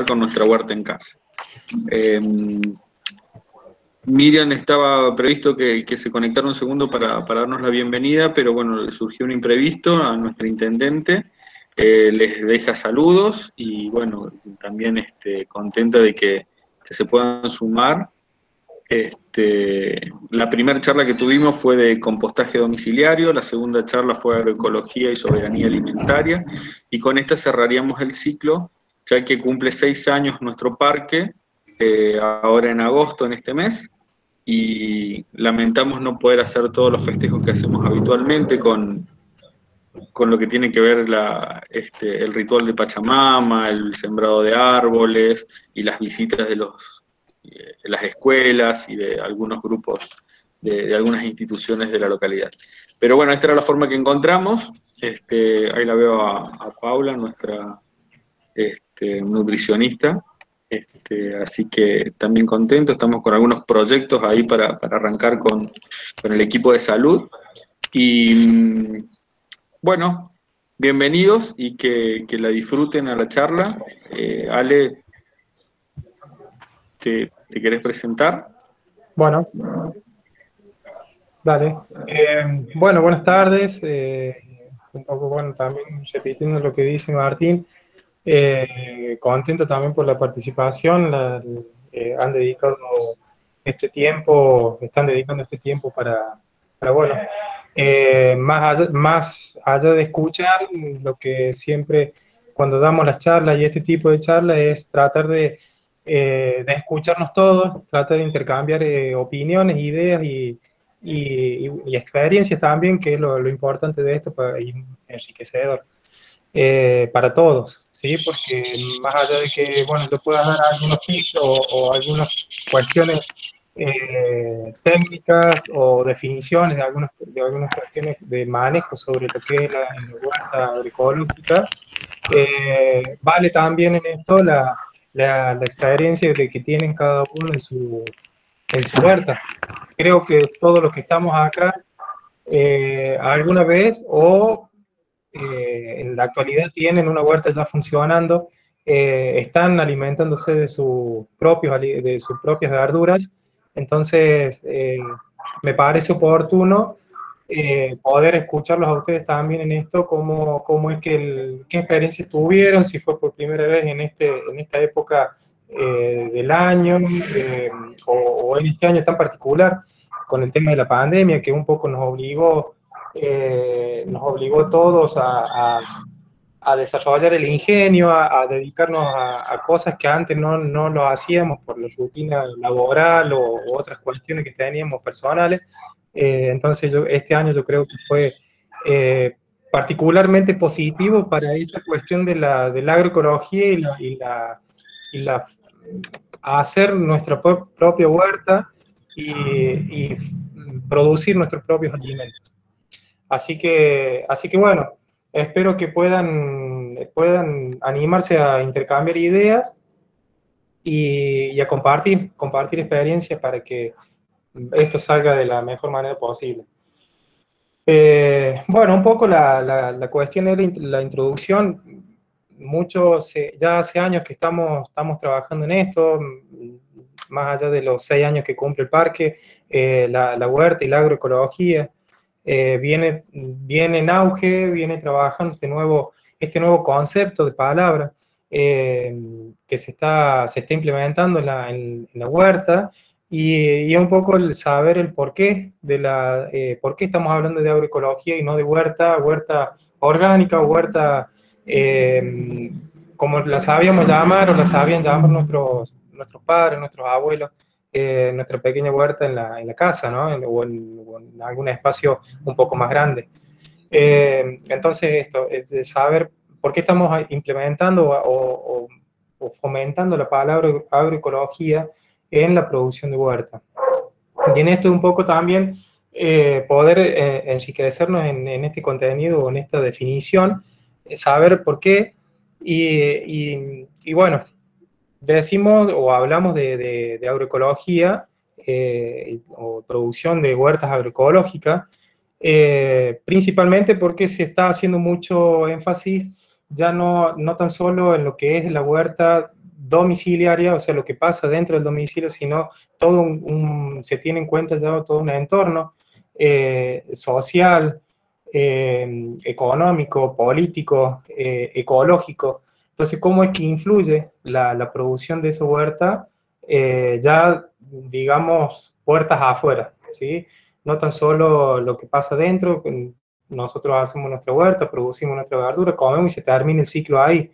con nuestra huerta en casa. Miriam, estaba previsto que se conectara un segundo para darnos la bienvenida, pero bueno, le surgió un imprevisto a nuestra intendente. Les deja saludos y bueno, también contenta de que se puedan sumar. La primera charla que tuvimos fue de compostaje domiciliario, la segunda charla fue agroecología y soberanía alimentaria, y con esta cerraríamos el ciclo, ya que cumple 6 años nuestro parque, ahora en agosto, en este mes, y lamentamos no poder hacer todos los festejos que hacemos habitualmente con lo que tiene que ver el ritual de Pachamama, el sembrado de árboles y las visitas de las escuelas y de algunos grupos de algunas instituciones de la localidad. Pero bueno, esta era la forma que encontramos. Ahí la veo a Paula, nuestra nutricionista. Así que también contento, estamos con algunos proyectos ahí para arrancar con el equipo de salud. Y bueno, bienvenidos y que la disfruten a la charla. Ale, ¿te querés presentar? Bueno, dale. Bueno, buenas tardes. Un poco, bueno, también repitiendo lo que dice Martín. Contento también por la participación. Han dedicado este tiempo, están dedicando este tiempo para bueno, más allá de escuchar, lo que siempre cuando damos las charlas y este tipo de charlas es tratar de escucharnos todos, tratar de intercambiar opiniones, ideas y experiencias también, que es lo importante de esto y enriquecedor para todos, ¿sí? Porque más allá de que, bueno, yo pueda dar algunos tips o algunas cuestiones técnicas o definiciones de algunas cuestiones de manejo sobre lo que es la huerta agroecológica, vale también en esto la experiencia de que tienen cada uno en su huerta. Creo que todos los que estamos acá, alguna vez en la actualidad tienen una huerta ya funcionando, están alimentándose de de sus propias verduras, entonces me parece oportuno poder escucharlos a ustedes también en esto, cómo es qué experiencias tuvieron, si fue por primera vez en esta época del año, o en este año tan particular, con el tema de la pandemia, que un poco nos obligó a todos a desarrollar el ingenio, a dedicarnos a cosas que antes no lo hacíamos por la rutina laboral o otras cuestiones que teníamos personales. Entonces este año yo creo que fue particularmente positivo para esta cuestión de la agroecología y la hacer nuestra propia huerta y producir nuestros propios alimentos. Así que bueno, espero que puedan animarse a intercambiar ideas y a compartir experiencias para que esto salga de la mejor manera posible. Bueno, un poco la cuestión de la introducción. Ya hace años que estamos trabajando en esto, más allá de los 6 años que cumple el parque, la huerta y la agroecología viene en auge, viene trabajando este nuevo concepto de palabra que se está implementando en la huerta, y un poco el saber el porqué por qué estamos hablando de agroecología y no de huerta orgánica o huerta como la sabíamos llamar o la sabían llamar nuestros padres, nuestros abuelos, nuestra pequeña huerta en la casa, ¿no? O en algún espacio un poco más grande. Entonces, esto es de saber por qué estamos implementando o fomentando la palabra agroecología en la producción de huerta. Y en esto un poco también poder enriquecernos en este contenido o en esta definición, saber por qué, y bueno, decimos o hablamos de agroecología o producción de huertas agroecológicas, principalmente porque se está haciendo mucho énfasis ya no tan solo en lo que es la huerta domiciliaria, o sea, lo que pasa dentro del domicilio, sino todo se tiene en cuenta ya todo un entorno social, económico, político, ecológico. Entonces, ¿cómo es que influye la producción de esa huerta? Ya, digamos, puertas afuera, ¿sí? No tan solo lo que pasa dentro, nosotros hacemos nuestra huerta, producimos nuestra verdura, comemos y se termina el ciclo ahí.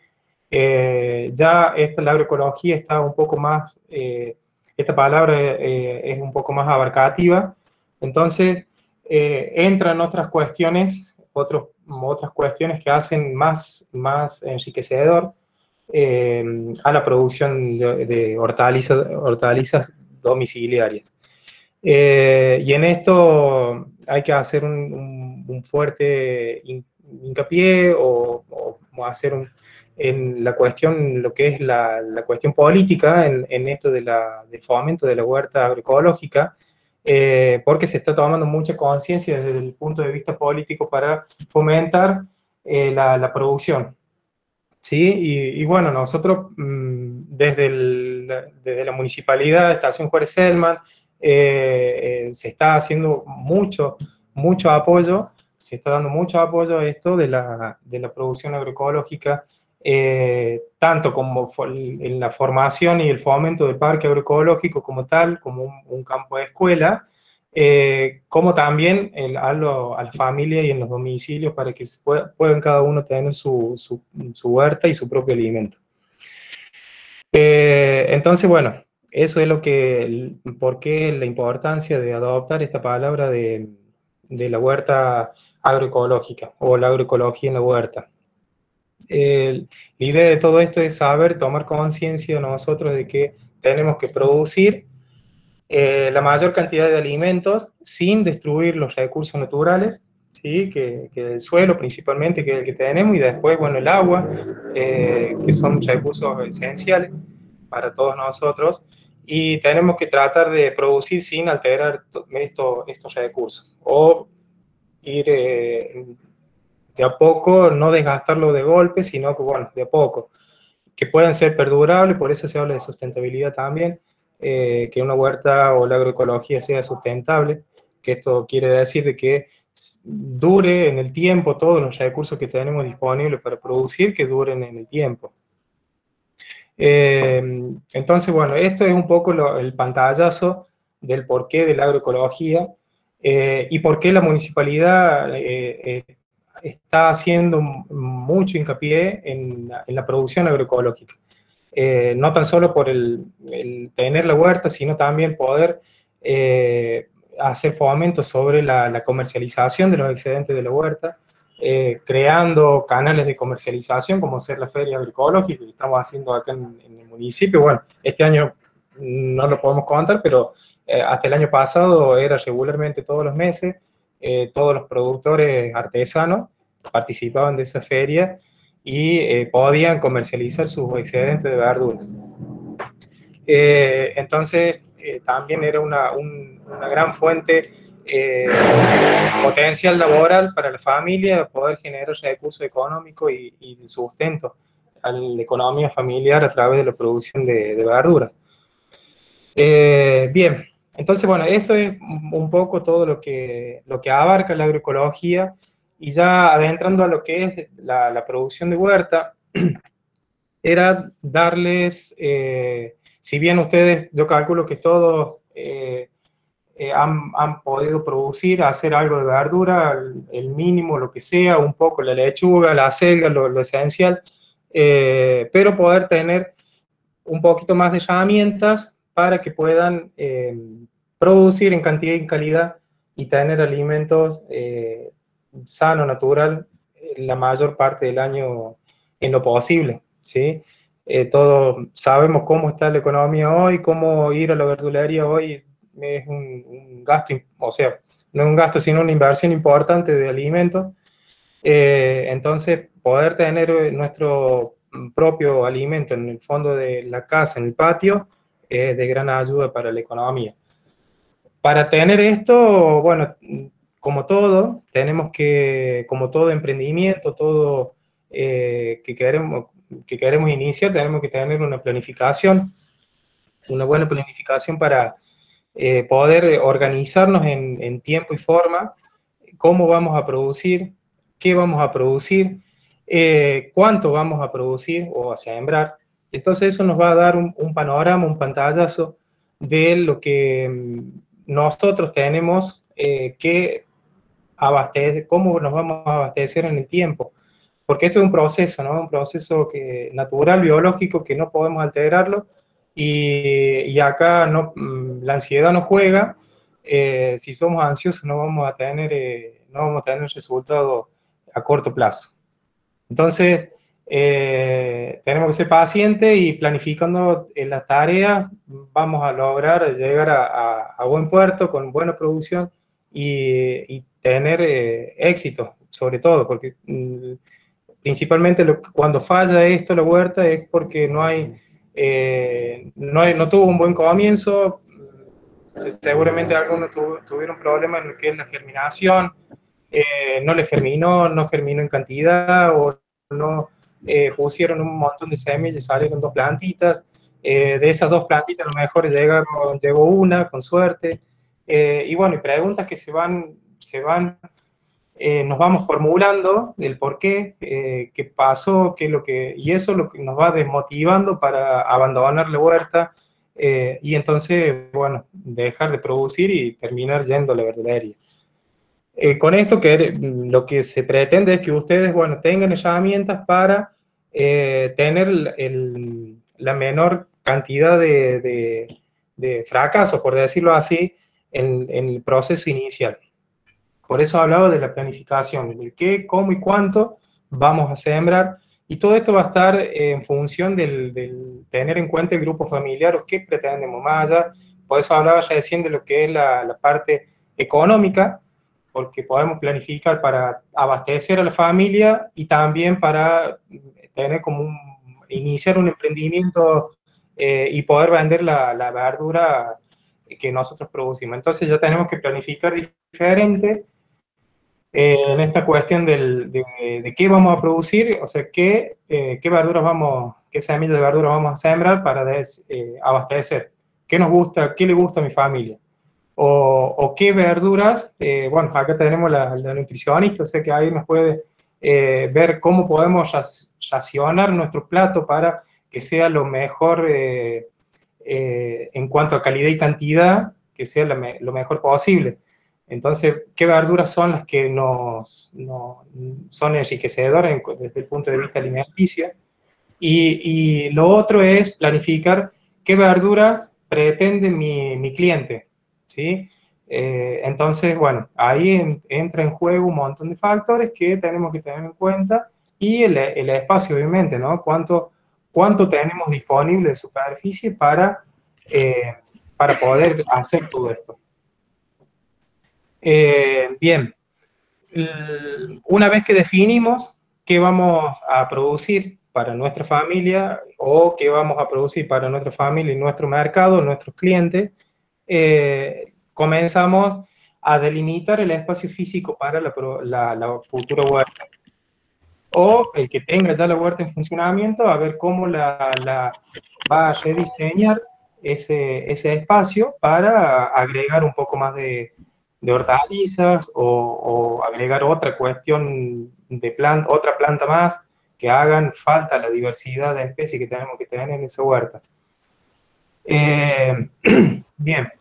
Ya la agroecología está un poco más, esta palabra es un poco más abarcativa, entonces entran otras cuestiones, otras cuestiones que hacen más enriquecedor a la producción de hortalizas domiciliarias. Y en esto hay que hacer un fuerte hincapié o hacer en la cuestión, lo que es la cuestión política en esto del fomento de la huerta agroecológica, porque se está tomando mucha conciencia desde el punto de vista político para fomentar la producción. Sí, y bueno, nosotros desde la municipalidad de Estación Juárez Selman se está haciendo mucho apoyo, se está dando mucho apoyo a esto de la producción agroecológica, tanto como en la formación y el fomento del parque agroecológico como tal, como un campo de escuela, como también a la familia y en los domicilios para que puedan cada uno tener su huerta y su propio alimento. Entonces, bueno, eso es por qué la importancia de adoptar esta palabra de la huerta agroecológica o la agroecología en la huerta. La idea de todo esto es tomar conciencia nosotros de que tenemos que producir la mayor cantidad de alimentos sin destruir los recursos naturales, ¿sí? que el suelo principalmente, que es el que tenemos, y después, bueno, el agua, que son recursos esenciales para todos nosotros, y tenemos que tratar de producir sin alterar estos recursos, o ir de a poco, no desgastarlo de golpe, sino que, bueno, de a poco, que puedan ser perdurables, por eso se habla de sustentabilidad también, que una huerta o la agroecología sea sustentable, que esto quiere decir de que dure en el tiempo todos los recursos que tenemos disponibles para producir, que duren en el tiempo. Entonces, bueno, esto es un poco el pantallazo del porqué de la agroecología y por qué la municipalidad está haciendo mucho hincapié en la producción agroecológica. No tan solo por el tener la huerta, sino también poder hacer fomento sobre la comercialización de los excedentes de la huerta, creando canales de comercialización, como ser la feria agroecológica que estamos haciendo acá en el municipio. Bueno, este año no lo podemos contar, pero hasta el año pasado era regularmente todos los meses, todos los productores artesanos participaban de esa feria y podían comercializar sus excedentes de verduras. Entonces, también era una gran fuente potencial laboral para la familia, poder generar recursos económicos y sustento a la economía familiar a través de la producción de verduras. Bien, entonces, bueno, eso es un poco todo lo que abarca la agroecología, y ya adentrando a lo que es la producción de huerta, era darles, si bien ustedes, yo calculo que todos han podido producir, hacer algo de verdura, el mínimo, lo que sea, un poco la lechuga, la acelga, lo esencial, pero poder tener un poquito más de herramientas para que puedan producir en cantidad y en calidad y tener alimentos sano, natural, la mayor parte del año en lo posible, ¿sí? Todos sabemos cómo está la economía hoy, cómo ir a la verdulería hoy es un gasto, o sea, no es un gasto, sino una inversión importante de alimentos. Entonces, poder tener nuestro propio alimento en el fondo de la casa, en el patio, es de gran ayuda para la economía. Para tener esto, bueno, como todo, tenemos que, como todo emprendimiento, todo que queremos, que queremos iniciar, tenemos que tener una planificación, una buena planificación para poder organizarnos en tiempo y forma, cómo vamos a producir, qué vamos a producir, cuánto vamos a producir o a sembrar. Entonces eso nos va a dar un panorama, un pantallazo de lo que nosotros tenemos que abastecer, cómo nos vamos a abastecer en el tiempo. Porque esto es un proceso, ¿no? Un proceso natural, biológico, que no podemos alterarlo, y acá no, la ansiedad no juega. Si somos ansiosos no vamos a tener resultados a corto plazo. Entonces, tenemos que ser pacientes y planificando las tareas vamos a lograr llegar a buen puerto con buena producción y tener éxito, sobre todo, porque principalmente cuando falla esto, la huerta, es porque no tuvo un buen comienzo. Seguramente algunos tuvieron problemas en lo que es la germinación, no les germinó, no germinó en cantidad, o no pusieron un montón de semillas y salieron 2 plantitas. De esas 2 plantitas a lo mejor llegó una, con suerte. Y bueno, y preguntas que nos vamos formulando del por qué, qué pasó, y eso es lo que nos va desmotivando para abandonar la huerta, y entonces, bueno, dejar de producir y terminar yendo a la verdulería. Con esto lo que se pretende es que ustedes, bueno, tengan herramientas para tener la menor cantidad de fracasos, por decirlo así, en el proceso inicial. Por eso hablaba de la planificación, de qué, cómo y cuánto vamos a sembrar, y todo esto va a estar en función del tener en cuenta el grupo familiar o qué pretendemos más allá. Por eso hablaba recién de lo que es la parte económica, porque podemos planificar para abastecer a la familia y también para tener iniciar un emprendimiento y poder vender la verdura que nosotros producimos. Entonces ya tenemos que planificar diferente en esta cuestión de qué vamos a producir, o sea, qué semillas de verduras vamos a sembrar para abastecer, qué nos gusta, qué le gusta a mi familia, o qué verduras, bueno, acá tenemos la nutricionista, o sea que ahí nos puede ver cómo podemos racionar nuestro plato para que sea lo mejor en cuanto a calidad y cantidad, que sea lo mejor posible. Entonces, ¿qué verduras son las que son enriquecedoras desde el punto de vista alimenticio? Y lo otro es planificar qué verduras pretende mi cliente, ¿sí? Entonces, bueno, ahí entra en juego un montón de factores que tenemos que tener en cuenta, y el espacio, obviamente, ¿no? ¿Cuánto tenemos disponible de superficie para poder hacer todo esto? Bien, una vez que definimos qué vamos a producir para nuestra familia o qué vamos a producir para nuestra familia y nuestro mercado, nuestros clientes, comenzamos a delimitar el espacio físico para la futura huerta. O el que tenga ya la huerta en funcionamiento, a ver cómo va a rediseñar ese espacio para agregar un poco más de hortalizas o agregar otra cuestión otra planta más que hagan falta la diversidad de especies que tenemos que tener en esa huerta. Bien,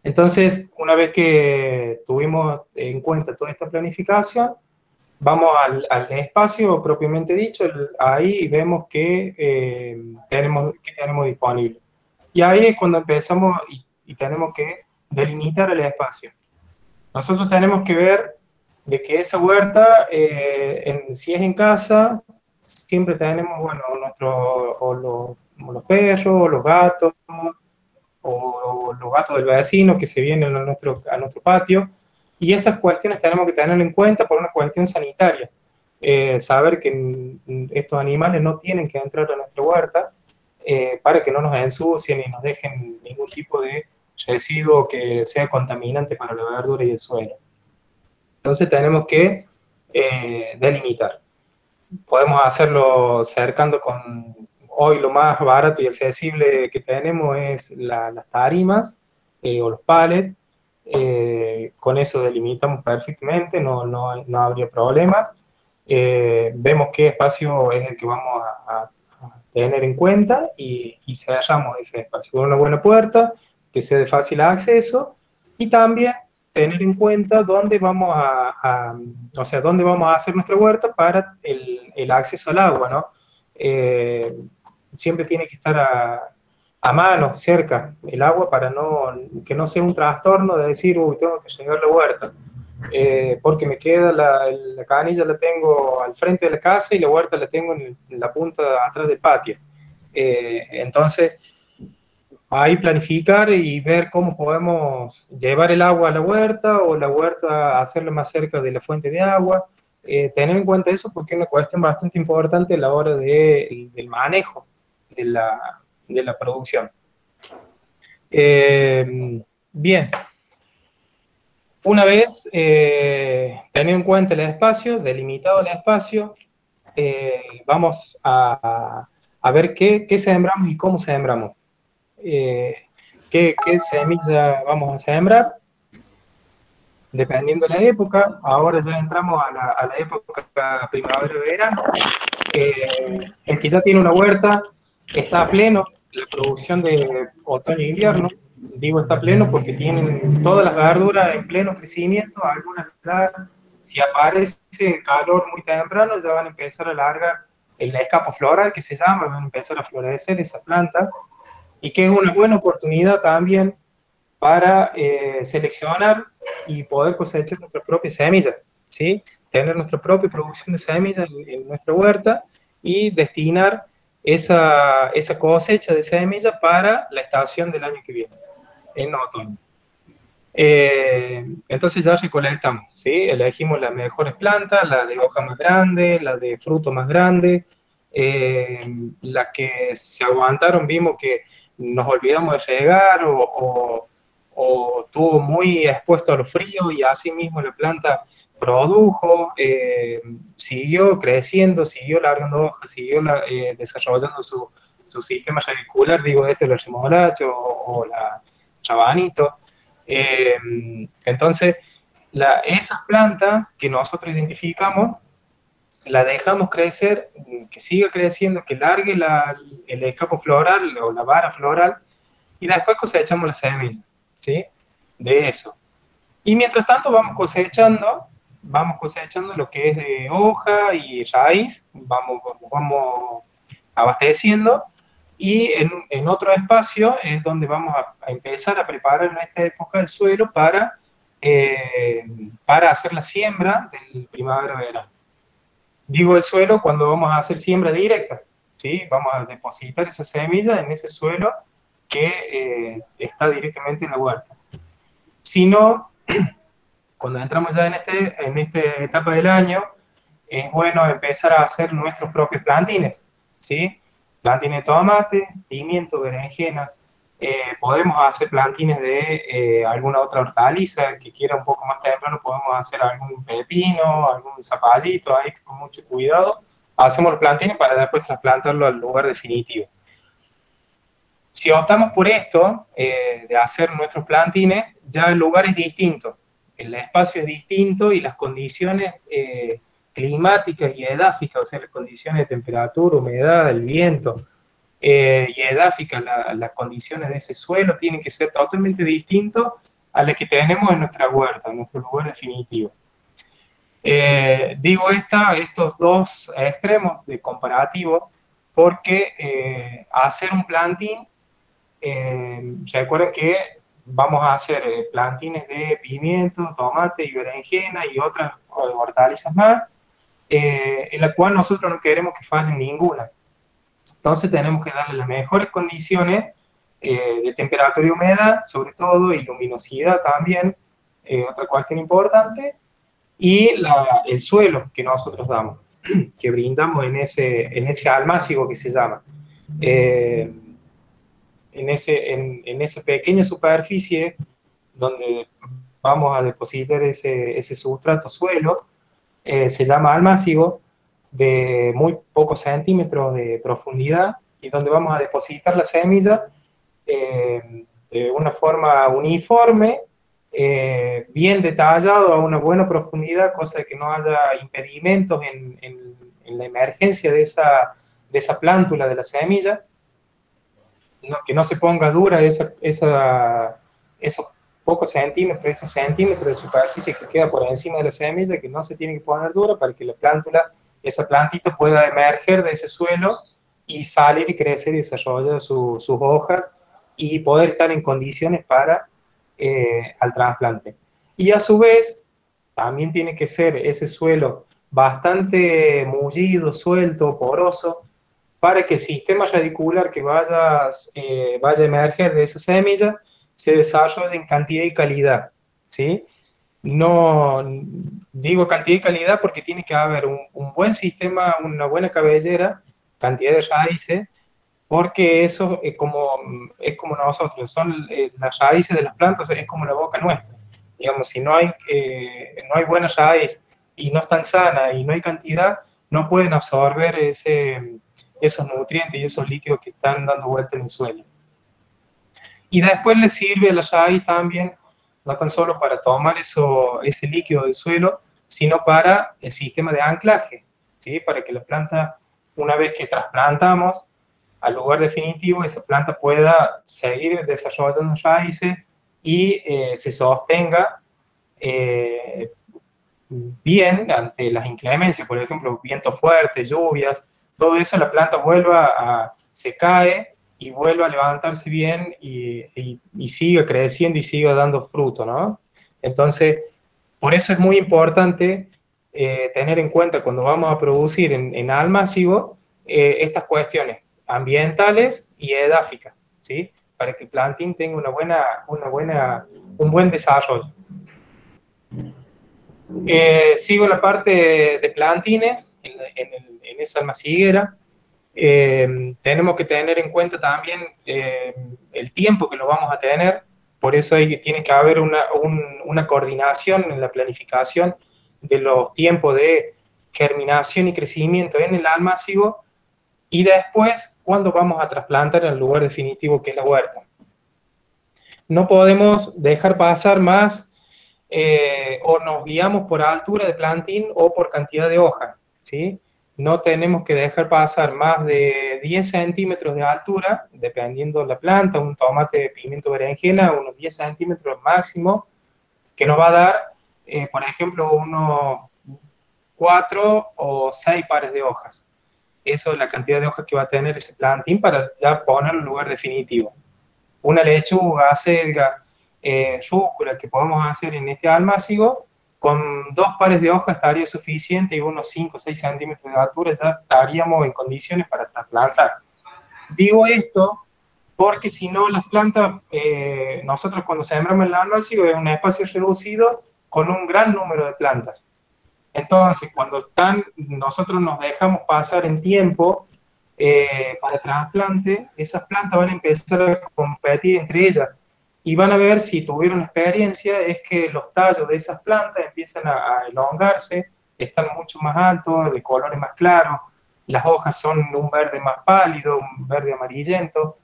entonces una vez que tuvimos en cuenta toda esta planificación, vamos al espacio propiamente dicho, ahí vemos qué tenemos disponible. Y ahí es cuando empezamos y tenemos que delimitar el espacio. Nosotros tenemos que ver de que esa huerta, si es en casa, siempre tenemos, bueno, los perros, o los gatos, o los gatos del vecino que se vienen a nuestro patio, y esas cuestiones tenemos que tener en cuenta por una cuestión sanitaria. Saber que estos animales no tienen que entrar a nuestra huerta para que no nos ensucien y nos dejen ningún tipo de residuo que sea contaminante para la verdura y el suelo. Entonces tenemos que delimitar. Podemos hacerlo cercando con, hoy lo más barato y accesible que tenemos es las tarimas o los pallets. Con eso delimitamos perfectamente, no habría problemas. Vemos qué espacio es el que vamos a tener en cuenta y cerramos ese espacio con una buena puerta que sea de fácil acceso y también tener en cuenta dónde vamos o sea, dónde vamos a hacer nuestra huerta para el acceso al agua, ¿no? Eh, Siempre tiene que estar a mano, cerca, el agua para que no sea un trastorno de decir, uy, tengo que llegar a la huerta, porque me queda la canilla la tengo al frente de la casa y la huerta la tengo en la punta de atrás del patio. Entonces, ahí planificar y ver cómo podemos llevar el agua a la huerta o la huerta hacerla más cerca de la fuente de agua. Tener en cuenta eso porque es una cuestión bastante importante a la hora del manejo de de la producción. Bien, una vez teniendo en cuenta el espacio, delimitado el espacio, vamos a ver qué sembramos y cómo sembramos. Qué semilla vamos a sembrar, dependiendo de la época. Ahora ya entramos a la época primavera-verano. El que ya tiene una huerta está a pleno la producción de otoño-invierno. Digo está a pleno porque tienen todas las verduras en pleno crecimiento, algunas ya, si aparece calor muy temprano, ya van a empezar a largar el escapo floral, que se llama, van a empezar a florecer esas plantas, y que es una buena oportunidad también para seleccionar y poder cosechar nuestras propias semillas, ¿sí? Tener nuestra propia producción de semillas en nuestra huerta y destinar esa cosecha de semillas para la estación del año que viene, en otoño. Entonces ya recolectamos, ¿sí? Elegimos las mejores plantas, la de hoja más grande, la de fruto más grande, las que se aguantaron, vimos que nos olvidamos de regar o estuvo muy expuesto a lo frío y así mismo la planta produjo, siguió creciendo, siguió largando hojas, siguió desarrollando su sistema radicular, digo, el remolacho o la rabanito. Eh, entonces, esas plantas que nosotros identificamos, la dejamos crecer, que siga creciendo, que largue el escapo floral o la vara floral, y después cosechamos la semilla, ¿sí? De eso. Y mientras tanto vamos cosechando lo que es de hoja y raíz, vamos abasteciendo, y en otro espacio es donde vamos a empezar a preparar en esta época el suelo para hacer la siembra del primavera-verano. Digo el suelo cuando vamos a hacer siembra directa, ¿sí? Vamos a depositar esa semilla en ese suelo que está directamente en la huerta. Si no, cuando entramos ya en esta etapa del año, es bueno empezar a hacer nuestros propios plantines, ¿sí? Plantines de tomate, pimiento, berenjena. Podemos hacer plantines de alguna otra hortaliza que quiera un poco más temprano, podemos hacer algún pepino, algún zapallito, ahí con mucho cuidado. Hacemos los plantines para después trasplantarlo al lugar definitivo. Si optamos por esto, de hacer nuestros plantines, ya el lugar es distinto, el espacio es distinto y las condiciones climáticas y edáficas, o sea, las condiciones de temperatura, humedad, el viento y edáficas, las condiciones de ese suelo tienen que ser totalmente distintos a las que tenemos en nuestra huerta, en nuestro lugar definitivo. Digo estos dos extremos de comparativo porque hacer un plantín, recuerden que vamos a hacer plantines de pimiento, tomate y berenjena y otras hortalizas más, en la cual nosotros no queremos que falle ninguna. Entonces tenemos que darle las mejores condiciones de temperatura y humedad, sobre todo, y luminosidad también, otra cuestión importante, y el suelo que nosotros damos, que brindamos en ese almácigo que se llama. En esa pequeña superficie donde vamos a depositar ese sustrato suelo, se llama almácigo, de muy pocos centímetros de profundidad y donde vamos a depositar la semilla de una forma uniforme, bien detallado a una buena profundidad, cosa de que no haya impedimentos en la emergencia de esa plántula de la semilla, no, que no se ponga dura esos pocos centímetros, ese centímetro de superficie que queda por encima de la semilla, que no se tiene que poner dura para que la plántula, esa plantita pueda emerger de ese suelo y salir y crecer y desarrollar sus hojas y poder estar en condiciones para al trasplante. Y a su vez, también tiene que ser ese suelo bastante mullido, suelto, poroso, para que el sistema radicular que vaya a emerger de esa semilla se desarrolle en cantidad y calidad, ¿sí? No digo cantidad y calidad porque tiene que haber un buen sistema, una buena cabellera, cantidad de raíces, porque eso es como nosotros, son las raíces de las plantas, es como la boca nuestra. Digamos, si no hay buena raíz y no están sana y no hay cantidad, no pueden absorber esos nutrientes y esos líquidos que están dando vuelta en el suelo. Y después le sirve a la raíz también, no tan solo para tomar ese líquido del suelo, sino para el sistema de anclaje, ¿sí? Para que la planta, una vez que trasplantamos al lugar definitivo, esa planta pueda seguir desarrollando raíces y se sostenga bien ante las inclemencias, por ejemplo, vientos fuertes, lluvias, todo eso la planta se cae y vuelve a levantarse bien y sigue creciendo y sigue dando fruto, ¿no? Entonces, por eso es muy importante tener en cuenta cuando vamos a producir en almácigo estas cuestiones ambientales y edáficas, ¿sí? Para que el plantín tenga un buen desarrollo. Sigo la parte de plantines en esa almaciguera. Tenemos que tener en cuenta también el tiempo que lo vamos a tener, por eso tiene que haber una coordinación en la planificación de los tiempos de germinación y crecimiento en el almácigo y después cuando vamos a trasplantar al lugar definitivo que es la huerta. No podemos dejar pasar más o nos guiamos por altura de plantín o por cantidad de hojas, ¿sí? No tenemos que dejar pasar más de 10 centímetros de altura, dependiendo de la planta, un tomate, pimiento, berenjena, unos 10 centímetros máximo, que nos va a dar, por ejemplo, unos 4 o 6 pares de hojas. Eso es la cantidad de hojas que va a tener ese plantín para ya ponerlo en lugar definitivo. Una lechuga, acelga, rúcula que podemos hacer en este almácigo, con 2 pares de hojas estaría suficiente y unos 5 o 6 centímetros de altura ya estaríamos en condiciones para trasplantar. Digo esto porque si no las plantas, nosotros cuando sembramos el almácigo es un espacio reducido con un gran número de plantas. Entonces, cuando nosotros nos dejamos pasar en tiempo para trasplante, esas plantas van a empezar a competir entre ellas y van a ver si tuvieron experiencia, es que los tallos de esas plantas empiezan a elongarse, están mucho más altos, de colores más claros, las hojas son un verde más pálido, un verde amarillento,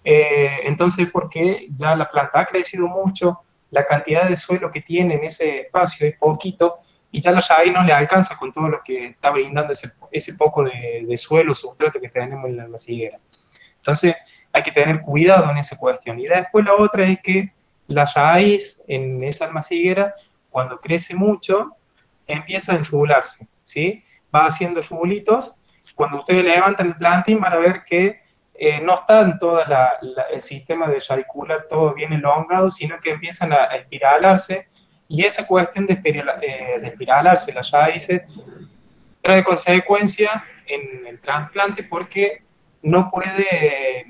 entonces porque ya la planta ha crecido mucho, la cantidad de suelo que tiene en ese espacio es poquito, y ya la raíz no le alcanza con todo lo que está brindando ese poco de suelo, sustrato que tenemos en la almaciguera. Entonces, hay que tener cuidado en esa cuestión. Y después la otra es que la raíz en esa almaciguera, cuando crece mucho, empieza a enrularse, ¿sí? Va haciendo rulitos. Cuando ustedes levantan el plantín van a ver que no está en todo el sistema de radicular todo bien elongado, sino que empiezan a espiralarse. Y esa cuestión de espiralarse las raíces trae consecuencia en el trasplante porque no puede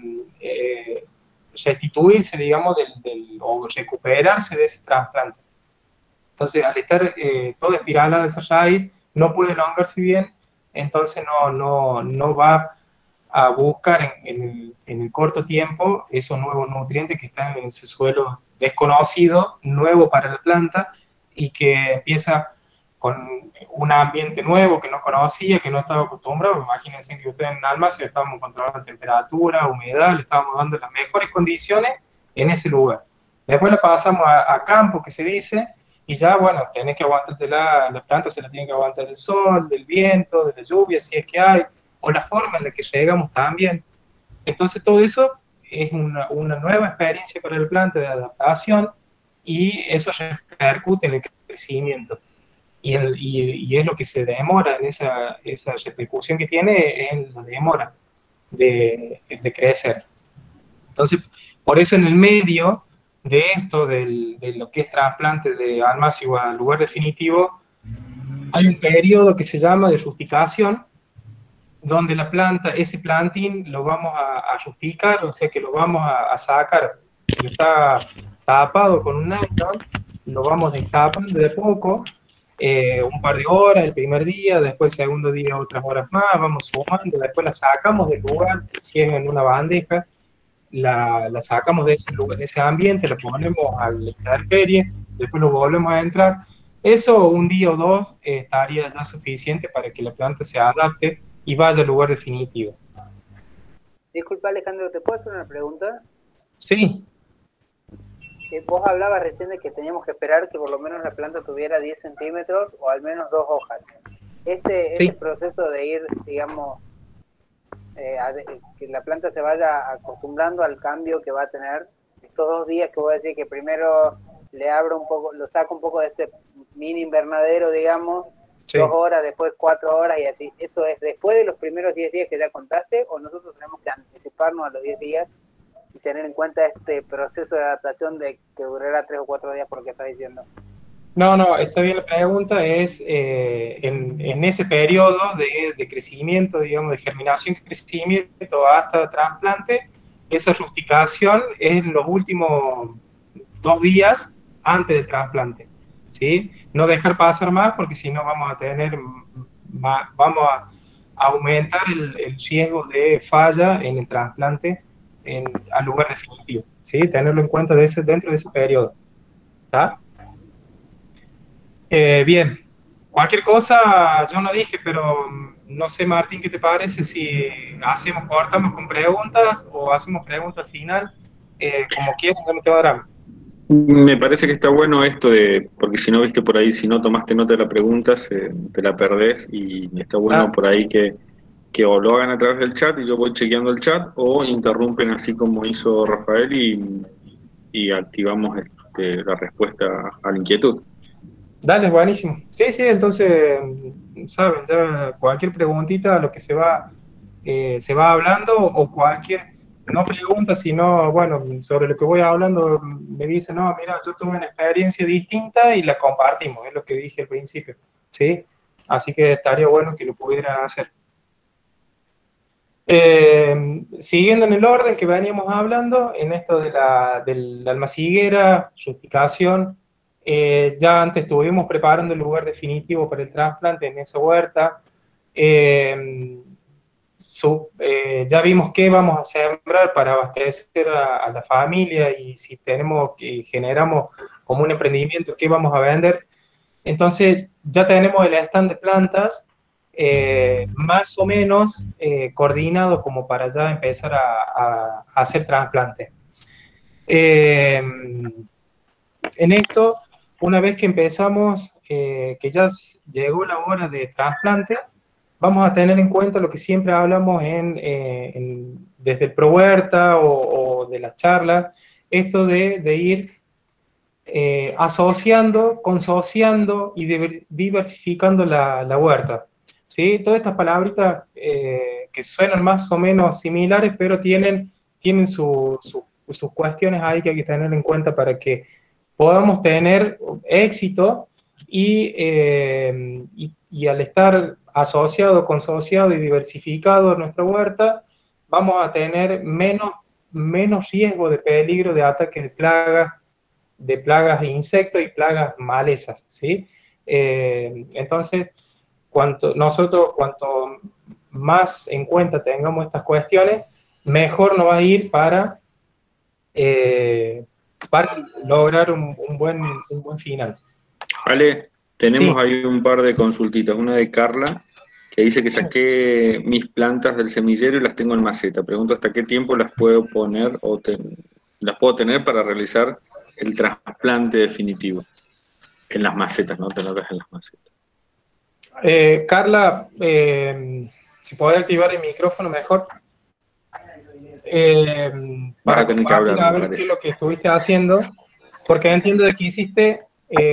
restituirse, digamos, o recuperarse de ese trasplante. Entonces, al estar toda espiralada esa raíz, no puede elongarse bien, entonces no va a buscar en el corto tiempo esos nuevos nutrientes que están en ese suelo desconocido, nuevo para la planta, y que empieza con un ambiente nuevo que no conocía, que no estaba acostumbrado. Imagínense que ustedes en Almacén estábamos controlando temperatura, humedad, le estábamos dando las mejores condiciones en ese lugar. Después la pasamos a campo, que se dice, y ya, bueno, tenés que aguantarte la planta, se la tiene que aguantar del sol, del viento, de la lluvia, si es que hay, o la forma en la que llegamos también. Entonces todo eso es una nueva experiencia para el planta de adaptación y eso repercute en el crecimiento. Y es lo que se demora en esa repercusión que tiene en la demora de crecer. Entonces, por eso en el medio de esto, de lo que es trasplante de almácigo a lugar definitivo, hay un periodo que se llama de rusticación, donde la planta, ese plantín lo vamos a rusticar, o sea que lo vamos a sacar, que está tapado con un nylon, lo vamos destapando de poco, un par de horas el primer día, después el segundo día otras horas más, vamos sumando, después la sacamos del lugar, si es en una bandeja, la sacamos de ese lugar, de ese ambiente, la ponemos al la intemperie, después lo volvemos a entrar. Eso un día o dos estaría ya suficiente para que la planta se adapte y vaya al lugar definitivo. Disculpa, Alejandro, ¿te puedo hacer una pregunta? Sí. Vos hablabas recién de que teníamos que esperar que por lo menos la planta tuviera 10 centímetros o al menos 2 hojas. Este proceso de ir, digamos, que la planta se vaya acostumbrando al cambio que va a tener, estos 2 días que voy a decir que primero le abro un poco, lo saco un poco de este mini invernadero, digamos, sí. 2 horas, después 4 horas y así. ¿Eso es después de los primeros 10 días que ya contaste o nosotros tenemos que anticiparnos a los 10 días y tener en cuenta este proceso de adaptación de que durará 3 o 4 días por lo que estás diciendo? No, está bien la pregunta, es en ese periodo de crecimiento, digamos, de germinación y crecimiento hasta trasplante, esa rusticación es en los últimos 2 días antes del trasplante, ¿sí? No dejar pasar más porque si no vamos a tener, vamos a aumentar el riesgo de falla en el trasplante al lugar definitivo, ¿sí? Tenerlo en cuenta dentro de ese periodo, ¿está? Bien, cualquier cosa yo no dije, pero no sé, Martín, ¿qué te parece si cortamos con preguntas o hacemos preguntas al final? Como quieras, no te va a dar. Me parece que está bueno esto porque si no viste por ahí, si no tomaste nota de la pregunta, te la perdés y está bueno por ahí que o lo hagan a través del chat y yo voy chequeando el chat o interrumpen así como hizo Rafael y activamos la respuesta a la inquietud. Dale, buenísimo. Sí, entonces, saben, ya cualquier preguntita, lo que se va hablando, o no pregunta, sino, bueno, sobre lo que voy hablando, me dice, no, mira, yo tuve una experiencia distinta y la compartimos, es lo que dije al principio, ¿sí? Así que estaría bueno que lo pudieran hacer. Siguiendo en el orden que veníamos hablando, en esto de la almaciguera, rusticación, ya antes estuvimos preparando el lugar definitivo para el trasplante en esa huerta. Ya vimos qué vamos a sembrar para abastecer a la familia y si generamos como un emprendimiento, qué vamos a vender. Entonces ya tenemos el stand de plantas más o menos coordinado como para ya empezar a hacer trasplante. En esto, una vez que empezamos, que ya llegó la hora de trasplante, vamos a tener en cuenta lo que siempre hablamos desde el ProHuerta o de las charlas, esto de ir asociando, consociando y diversificando la huerta. ¿Sí? Todas estas palabritas que suenan más o menos similares, pero tienen sus cuestiones ahí que hay que tener en cuenta para que podamos tener éxito y al estar asociado, consociado y diversificado en nuestra huerta, vamos a tener menos riesgo de peligro de ataques de plagas de insectos y plagas malezas, ¿sí? Entonces, cuanto más en cuenta tengamos estas cuestiones, mejor nos va a ir para lograr un buen final. Vale, Tenemos ahí un par de consultitas, una de Carla, que dice que saqué mis plantas del semillero y las tengo en maceta. Pregunto hasta qué tiempo las puedo poner las puedo tener para realizar el trasplante definitivo. En las macetas, no tenerlas en las macetas. Carla, si podés activar el micrófono mejor. Vas a tener que hablar, a ver qué es lo que estuviste haciendo, porque entiendo de que hiciste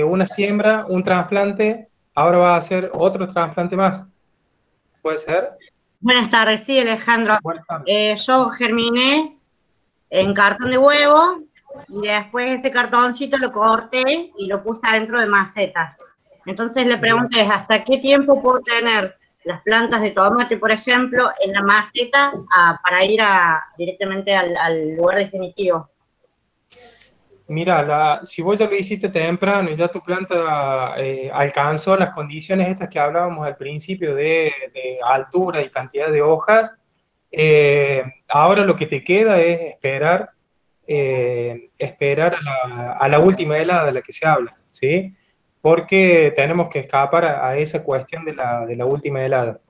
una siembra, un trasplante, ahora vas a hacer otro trasplante más. ¿Puede ser? Buenas tardes, sí, Alejandro. Buenas tardes. Yo germiné en cartón de huevo y después ese cartoncito lo corté y lo puse adentro de macetas. Entonces le pregunté, ¿hasta qué tiempo puedo tener las plantas de tomate, por ejemplo, en la maceta para ir directamente al lugar definitivo? Mira, si vos ya lo hiciste temprano y ya tu planta alcanzó las condiciones estas que hablábamos al principio de altura y cantidad de hojas, ahora lo que te queda es esperar a la última helada de la que se habla, ¿sí? Porque tenemos que escapar a esa cuestión de la última helada.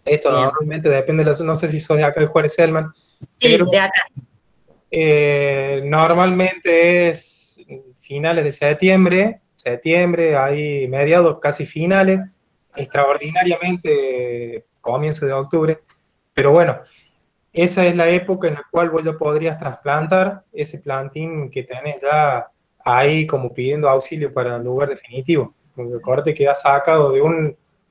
Esto Bien. normalmente depende de no sé si sos de acá de Juárez Selman, Sí, pero de acá. Normalmente es finales de septiembre, hay mediados casi finales, extraordinariamente comienzo de octubre, pero bueno, esa es la época en la cual vos ya podrías trasplantar ese plantín que tenés ya ahí como pidiendo auxilio para el lugar definitivo. El corte queda sacado de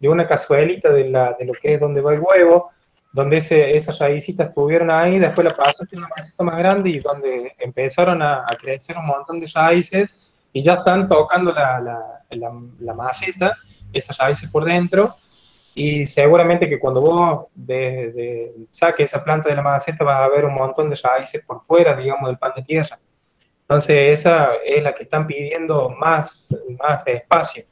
una cazuelita de lo que es donde va el huevo, donde esas raícitas estuvieron ahí, después la pasaste en una maceta más grande y donde empezaron a crecer un montón de raíces y ya están tocando la maceta, esas raíces por dentro. Y seguramente que cuando vos saques esa planta de la maceta vas a ver un montón de raíces por fuera, digamos, del pan de tierra. Entonces esa es la que están pidiendo más espacio.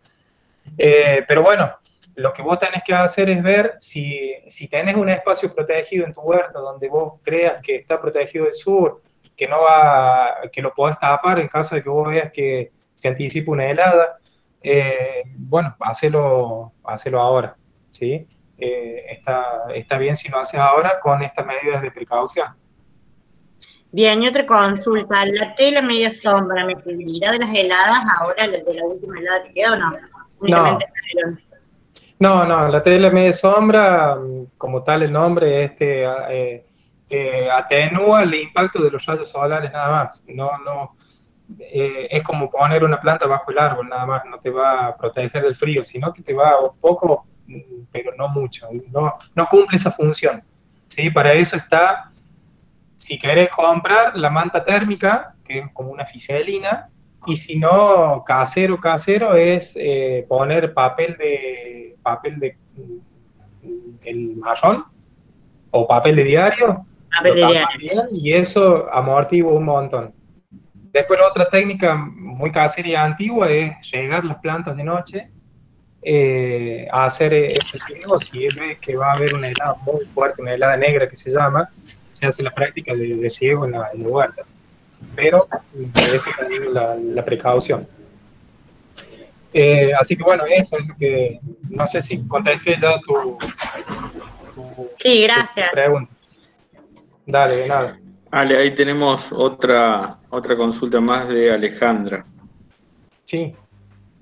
Pero bueno, lo que vos tenés que hacer es ver si tenés un espacio protegido en tu huerta donde vos creas que está protegido del sur, que lo podés tapar en caso de que vos veas que se anticipa una helada. Bueno, hacelo ahora, ¿sí? Está bien si lo haces ahora con estas medidas de precaución. Bien, y otra consulta, ¿la tela media sombra me cubrirá de las heladas ahora, de la última helada que quedó o no? Únicamente No, la tela media sombra, como tal el nombre, atenúa el impacto de los rayos solares nada más. Es como poner una planta bajo el árbol nada más, no te va a proteger del frío, sino que te va un poco, pero no mucho, no cumple esa función. ¿Sí? Para eso está, si querés comprar la manta térmica, que es como una fiselina, y si no, casero es poner papel el marrón o papel de diario, bien, y eso amortigua un montón. Después la otra técnica muy casera y antigua es regar las plantas de noche, a hacer ese riego. Si ves que va a haber una helada muy fuerte, una helada negra que se llama, se hace la práctica de riego en la huerta. Pero eso también la precaución. Así que bueno, eso es lo que, no sé si contesté ya tu sí, gracias. Tu pregunta. Dale, de nada. Ale, ahí tenemos otra consulta más de Alejandra. Sí.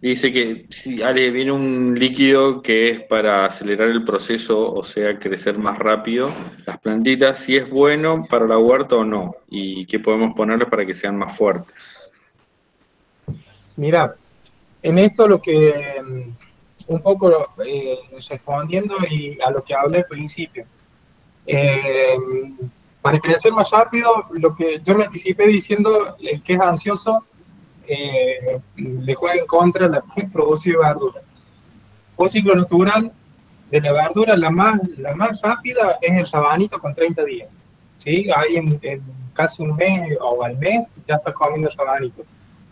Dice que, sí, Ale, viene un líquido que es para acelerar el proceso, o sea, crecer más rápido las plantitas, si es bueno para la huerta o no, y qué podemos ponerle para que sean más fuertes. Mira, en esto lo que, un poco respondiendo y a lo que hablé al principio, para crecer más rápido, lo que yo me anticipé diciendo, el que es ansioso, le juega en contra la producción de verdura. Un ciclo natural de la verdura, la más rápida es el rabanito con 30 días. ¿Sí? Ahí en casi un mes o al mes ya está comiendo el rabanito.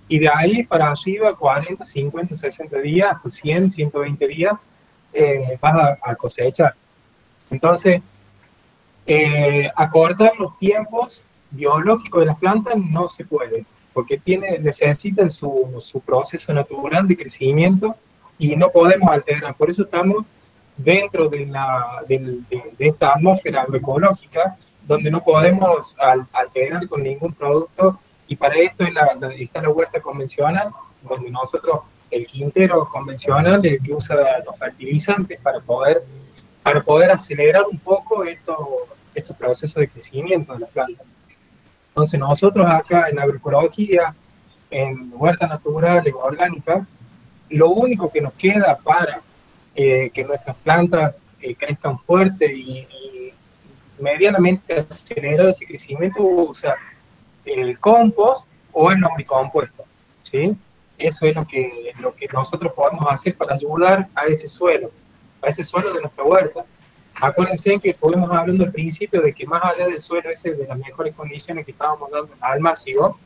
Y de ahí para arriba, 40, 50, 60 días, hasta 100, 120 días, vas a cosechar. Entonces, acortar los tiempos biológicos de las plantas no se puede, porque necesitan su proceso natural de crecimiento y no podemos alterar. Por eso estamos dentro de esta atmósfera agroecológica, donde no podemos alterar con ningún producto, y para esto está la huerta convencional, donde nosotros, el quintero convencional, es el que usa los fertilizantes para poder acelerar un poco estos procesos de crecimiento de las plantas. Entonces nosotros acá en agroecología, en huerta natural, en orgánica, lo único que nos queda para que nuestras plantas crezcan fuerte y medianamente acelerar ese crecimiento, usar el compost o el lombricompuesto, ¿sí? Eso es lo que nosotros podemos hacer para ayudar a ese suelo de nuestra huerta. Acuérdense que estuvimos hablando al principio de que más allá del suelo ese, de las mejores condiciones que estábamos dando al máximo,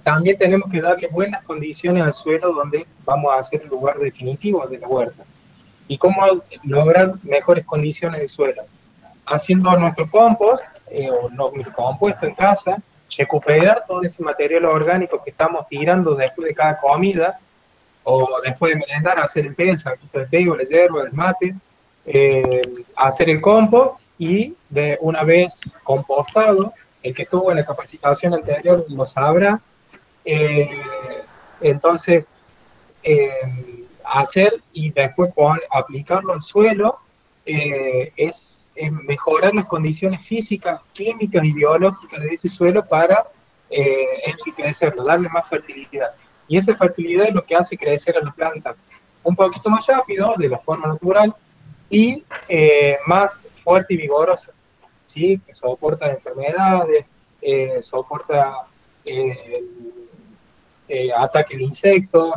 también tenemos que darle buenas condiciones al suelo donde vamos a hacer el lugar definitivo de la huerta. ¿Y cómo lograr mejores condiciones de suelo? Haciendo nuestro compost o nuestro compuesto en casa, recuperar todo ese material orgánico que estamos tirando después de cada comida, o después de merendar, hacer el té, el saquito de té o la hierba, el mate, hacer el compost, y de una vez compostado, el que tuvo en la capacitación anterior lo sabrá, entonces hacer y después aplicarlo al suelo es mejorar las condiciones físicas, químicas y biológicas de ese suelo para enriquecerlo, darle más fertilidad. Y esa fertilidad es lo que hace crecer a la planta un poquito más rápido, de la forma natural, y más fuerte y vigorosa, ¿sí? Que soporta enfermedades, soporta ataques de insectos,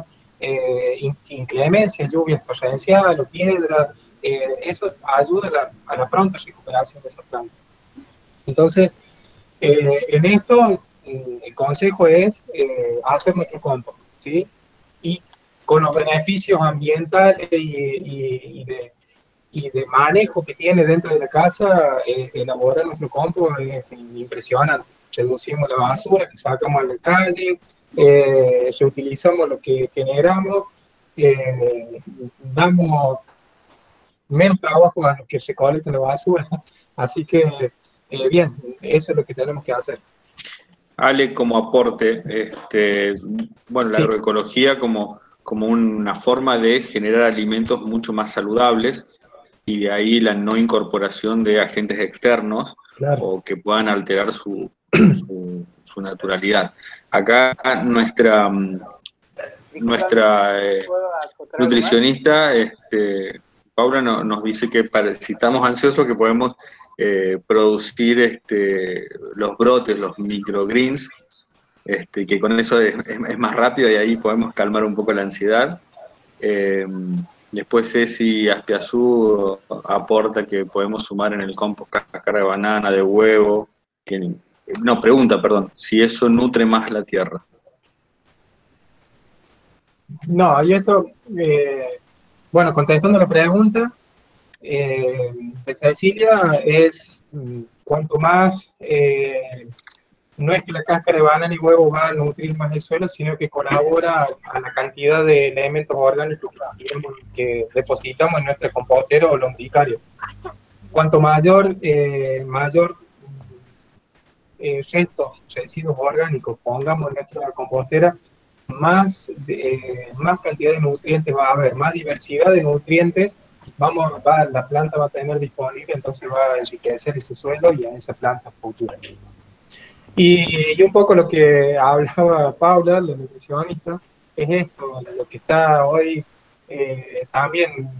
inclemencia, lluvias torrenciales o piedras. Eso ayuda a la pronta recuperación de esa planta. Entonces, en esto, el consejo es hacer nuestro compost, ¿sí? Y con los beneficios ambientales y de manejo que tiene dentro de la casa, elaborar nuestro compost es impresionante. Reducimos la basura que sacamos a la calle, reutilizamos lo que generamos, damos menos trabajo a los que recolectan la basura. Así que, bien, eso es lo que tenemos que hacer. Ale, como aporte, bueno, la agroecología como una forma de generar alimentos mucho más saludables, y de ahí la no incorporación de agentes externos, claro, o que puedan alterar su naturalidad. Acá nuestra nutricionista, Paula, nos dice que si estamos ansiosos que podemos producir los brotes, los microgreens, que con eso es más rápido y ahí podemos calmar un poco la ansiedad. Después Ceci Aspiazú aporta que podemos sumar en el compost cáscara de banana, de huevo, pregunta, si eso nutre más la tierra. No, y esto, bueno, contestando la pregunta de Cecilia, es cuanto más, no es que la cáscara de banana y huevo va a nutrir más el suelo, sino que colabora a la cantidad de elementos orgánicos que depositamos en nuestro compostero o lombricario. Cuanto mayor restos, residuos orgánicos pongamos en nuestra compostera, más cantidad de nutrientes va a haber, más diversidad de nutrientes la planta va a tener disponible, entonces va a enriquecer ese suelo y a esa planta futura. Y un poco lo que hablaba Paula, la nutricionista, es esto, lo que está hoy también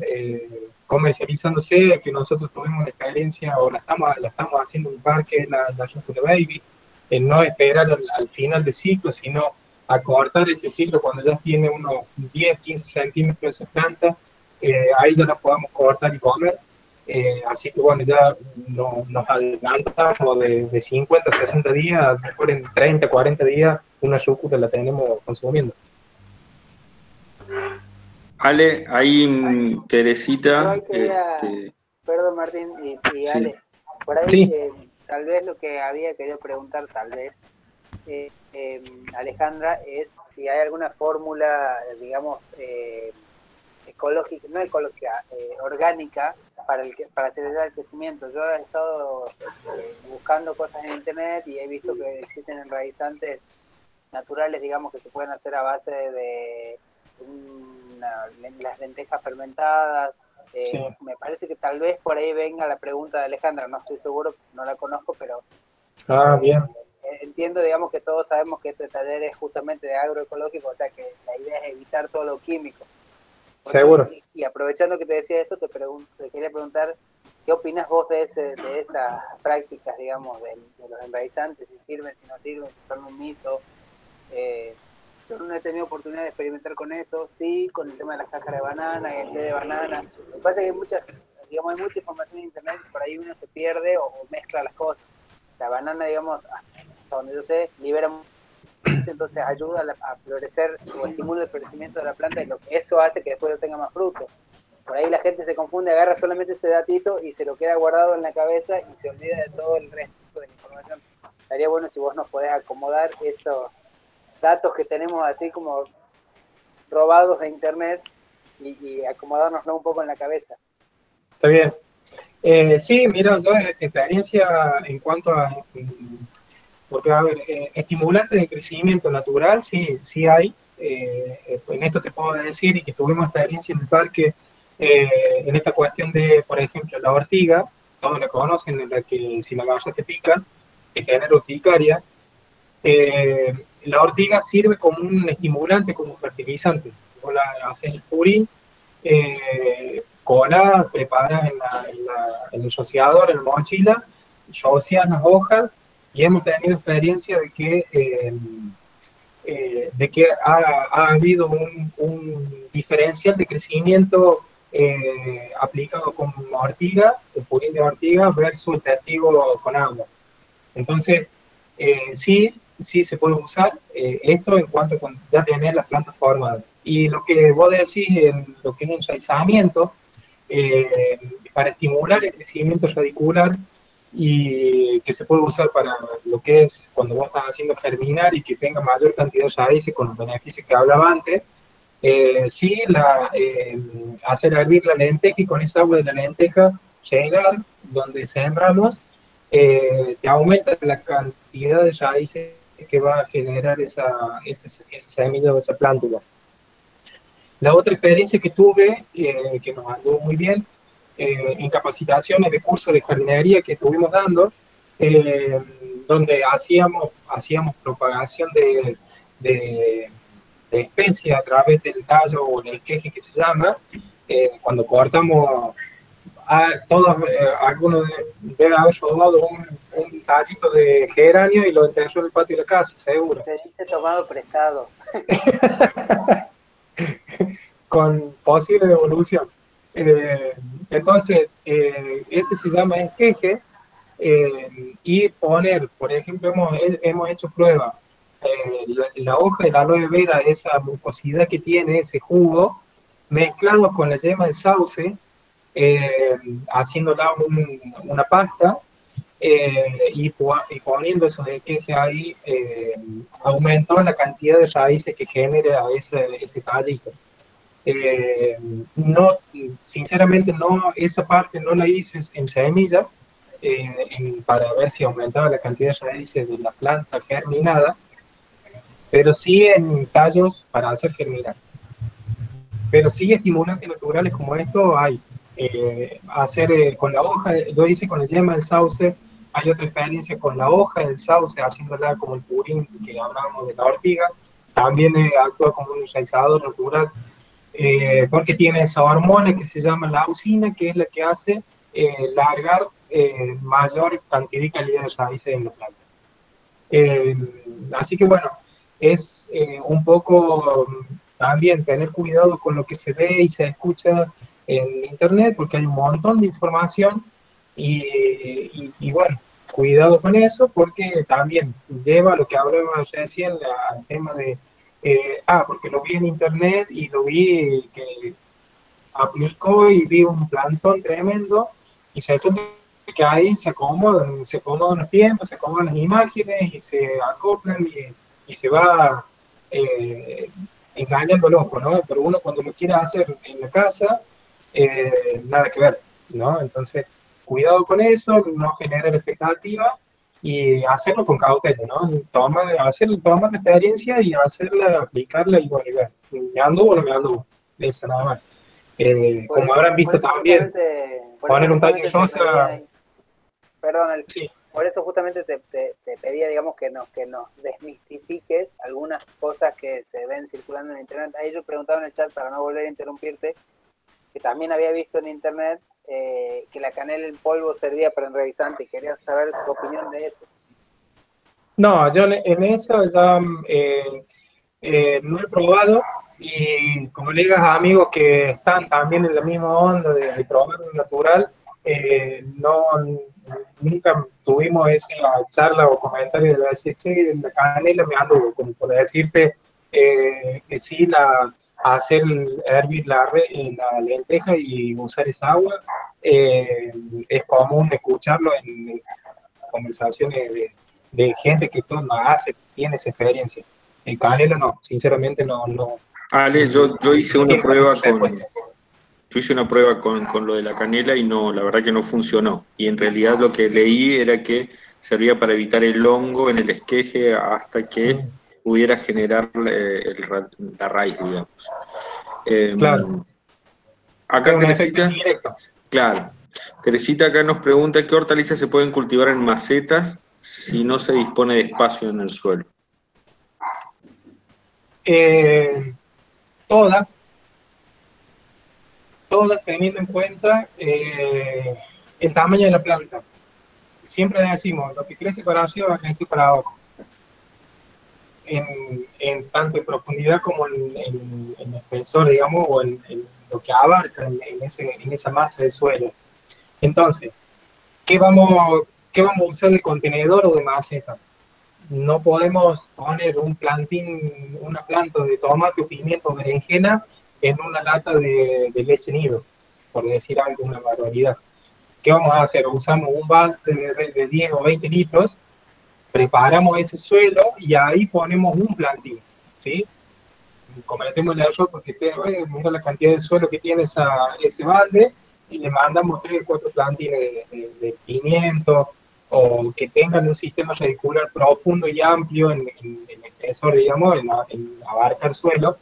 comercializándose, que nosotros tuvimos una experiencia, o la estamos haciendo en un parque, la Rúcula Baby, en no esperar al final del ciclo, sino acortar ese ciclo cuando ya tiene unos 10, 15 centímetros de esa planta, ahí ya la podemos cortar y comer. Así que bueno, ya nos adelantamos de 50 a 60 días, a lo mejor en 30, 40 días, una rúcula la tenemos consumiendo. Ale, ahí Teresita... Perdón, Martín y sí. Ale, por ahí tal vez lo que había querido preguntar, tal vez, Alejandra, es si hay alguna fórmula, digamos, ecológica, no ecológica, orgánica para acelerar el crecimiento. Yo he estado buscando cosas en internet y he visto que existen enraizantes naturales, digamos, que se pueden hacer a base de las lentejas fermentadas. Sí. Me parece que tal vez por ahí venga la pregunta de Alejandra, no estoy seguro, no la conozco, pero bien. Entiendo, digamos, que todos sabemos que este taller es justamente de agroecológico, o sea que la idea es evitar todo lo químico. Seguro. Y aprovechando que te decía esto, te quería preguntar, ¿qué opinas vos de esas prácticas, digamos, de los enraizantes? Si sirven, si no sirven, si son un mito. Yo no he tenido oportunidad de experimentar con eso, sí, con el tema de las cáscaras de banana y el té de banana. Lo que pasa es que hay mucha información en internet y por ahí uno se pierde o mezcla las cosas. La banana, digamos, hasta donde yo sé, libera mucho, entonces ayuda a florecer o estimula el florecimiento de la planta y lo que eso hace que después no tenga más fruto. Por ahí la gente se confunde, agarra solamente ese datito y se lo queda guardado en la cabeza y se olvida de todo el resto de la información. Estaría bueno si vos nos podés acomodar esos datos que tenemos así como robados de internet y acomodárnoslo un poco en la cabeza. Está bien. Sí, mira, yo experiencia en cuanto a, porque a ver, estimulantes de crecimiento natural, sí hay. En esto te puedo decir y que tuvimos experiencia en el parque, en esta cuestión de, por ejemplo, la ortiga, todos la conocen, en la que si la agarras te pica, te genera urticaria. La ortiga sirve como un estimulante, como fertilizante. Vos haces el purín, cola, preparas en el rociador, en la mochila, rocias las hojas y hemos tenido experiencia de que ha habido un diferencial de crecimiento aplicado con ortiga, el purín de ortiga versus el testigo con agua. Entonces, sí se puede usar esto en cuanto a ya tener las plantas formadas. Y lo que vos decís en lo que es enraizamiento, para estimular el crecimiento radicular y que se puede usar para lo que es cuando vos estás haciendo germinar y que tenga mayor cantidad de raíces con los beneficios que hablaba antes, sí, hacer hervir la lenteja y con esa agua de la lenteja llegar donde sembramos, te aumenta la cantidad de raíces que va a generar esa semilla o esa plántula. La otra experiencia que tuve, que nos andó muy bien, en capacitaciones de curso de jardinería que estuvimos dando, donde hacíamos propagación de especies a través del tallo o del queje que se llama, cuando cortamos, algunos deben haber robado un tallito de geranio y lo enterró en el patio de la casa, seguro. Se dice tomado prestado. Con posible devolución. Entonces, ese se llama esqueje, y poner, por ejemplo, hemos hecho pruebas, la hoja de la aloe vera, esa mucosidad que tiene, ese jugo, mezclado con la yema de sauce, haciéndola una pasta, y poniendo esos esquejes ahí, aumentó la cantidad de raíces que genera ese tallito. No, sinceramente esa parte no la hice en semilla, para ver si aumentaba la cantidad de raíces de la planta germinada, pero sí en tallos para hacer germinar. Pero sí estimulantes naturales como esto hay. Hacer con la hoja, yo hice con el yema del sauce, hay otra experiencia con la hoja del sauce, haciéndola como el purín que hablábamos de la ortiga, también actúa como un enraizador natural, porque tiene esa hormona que se llama la auxina, que es la que hace largar mayor cantidad y calidad de raíces en la planta. Así que bueno, es un poco también tener cuidado con lo que se ve y se escucha en internet, porque hay un montón de información y bueno, cuidado con eso, porque también lleva a lo que hablábamos recién, al tema de porque lo vi en internet y lo vi que aplicó y vi un plantón tremendo y resulta que ahí se acomodan los tiempos, se acomodan las imágenes y se acoplan y se va engañando el ojo, ¿no? Pero uno cuando lo quiere hacer en la casa, nada que ver, ¿no? Entonces, cuidado con eso, no generar expectativa y hacerlo con cautela, ¿no? Tomar la experiencia y hacerla, aplicarla y bueno, me anduvo o no me anduvo, eso nada más. Como habrán visto también, poner un talle rosa. Perdón, sí. Por eso justamente te pedía, digamos, que nos desmistifiques algunas cosas que se ven circulando en internet. Ahí yo preguntaba en el chat, para no volver a interrumpirte, que también había visto en internet que la canela en polvo servía para enraizante y quería saber tu opinión de eso. No, yo en eso ya no he probado, y colegas, amigos que están también en la misma onda de probar lo natural, nunca tuvimos esa charla o comentario de decir, che, la canela me anduvo, como por decirte que sí, hacer hervir la lenteja y usar esa agua, es común escucharlo en conversaciones de gente que todo tiene esa experiencia. En canela no, sinceramente no. Ale, yo hice una prueba con lo de la canela y no, la verdad que no funcionó. Y en realidad lo que leí era que servía para evitar el hongo en el esqueje hasta que pudiera generar la raíz, digamos. Claro. Acá Teresita, claro, Teresita acá nos pregunta qué hortalizas se pueden cultivar en macetas si no se dispone de espacio en el suelo. Todas teniendo en cuenta el tamaño de la planta. Siempre decimos, lo que crece para arriba va a crecer para abajo. En tanto en profundidad como en espesor, digamos, o en lo que abarca en esa masa de suelo. Entonces, ¿qué vamos a usar de contenedor o de maceta? No podemos poner una planta de tomate, pimiento o berenjena en una lata de leche nido, por decir algo, una barbaridad. ¿Qué vamos a hacer? Usamos un balde de 10 o 20 litros, preparamos ese suelo y ahí ponemos un plantín, ¿sí? Cometemos el error porque mira la cantidad de suelo que tiene ese balde y le mandamos 3 o 4 plantines de pimiento, o que tengan un sistema radicular profundo y amplio en espesor, digamos, en abarcar suelo.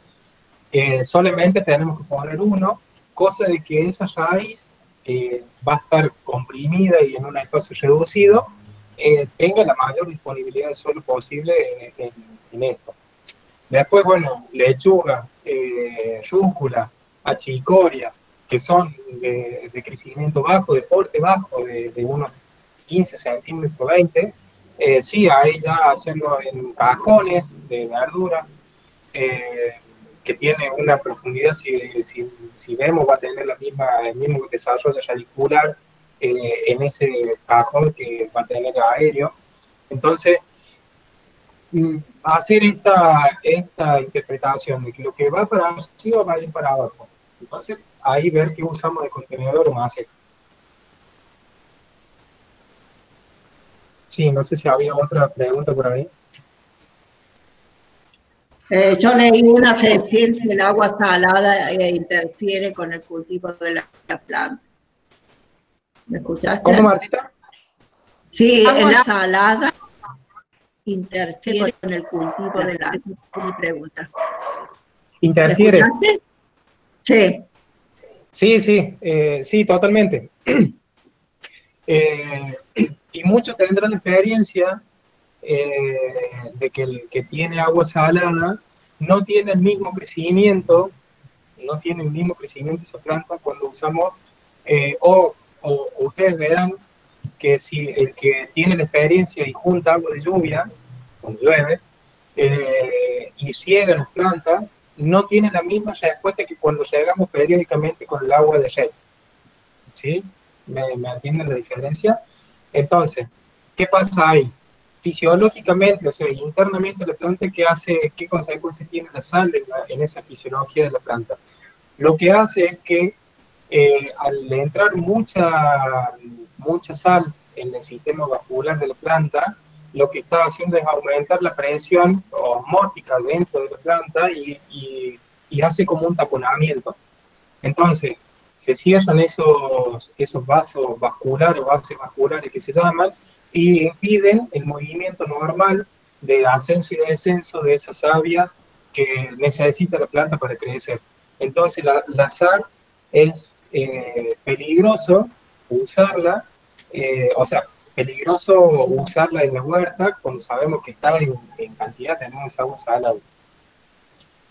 Solamente tenemos que poner uno, cosa de que esa raíz va a estar comprimida y en un espacio reducido, tenga la mayor disponibilidad de suelo posible en esto. Después, bueno, lechuga, rúcula, achicoria, que son de crecimiento bajo, de porte bajo, de unos 15 centímetros, 20, sí, ahí ya hacerlo en cajones de verdura, que tiene una profundidad, si vemos, va a tener el mismo desarrollo radicular en ese cajón que va a tener aéreo. Entonces, hacer esta interpretación de que lo que va para arriba va a ir para abajo. Entonces, ahí ver qué usamos de contenedor o maceta. Sí, no sé si había otra pregunta por ahí. Yo leí una recién que el agua salada interfiere con el cultivo de la planta. ¿Me escuchaste? ¿Cómo, Martita? Sí, el agua salada interfiere con el cultivo de la planta. Es mi pregunta. ¿Interfiere? ¿Me escuchaste? Sí. Sí, totalmente. Y muchos tendrán la experiencia de que el que tiene agua salada no tiene el mismo crecimiento, esa planta cuando usamos, o ustedes verán que si el que tiene la experiencia y junta agua de lluvia, cuando llueve, y ciega las plantas, no tiene la misma respuesta que cuando regamos periódicamente con el agua de red. ¿Sí? ¿Me entienden la diferencia? Entonces, ¿qué pasa ahí? Fisiológicamente, o sea, internamente la planta, ¿qué consecuencias tiene la sal en esa fisiología de la planta? Lo que hace es que al entrar mucha sal en el sistema vascular de la planta, lo que está haciendo es aumentar la presión osmótica dentro de la planta y hace como un taponamiento. Entonces, se cierran esos vasos vasculares o bases vasculares que se llaman y impiden el movimiento normal de ascenso y descenso de esa savia que necesita la planta para crecer. Entonces, la sal es peligroso usarla, peligroso usarla en la huerta cuando sabemos que está en cantidad, tenemos agua salada.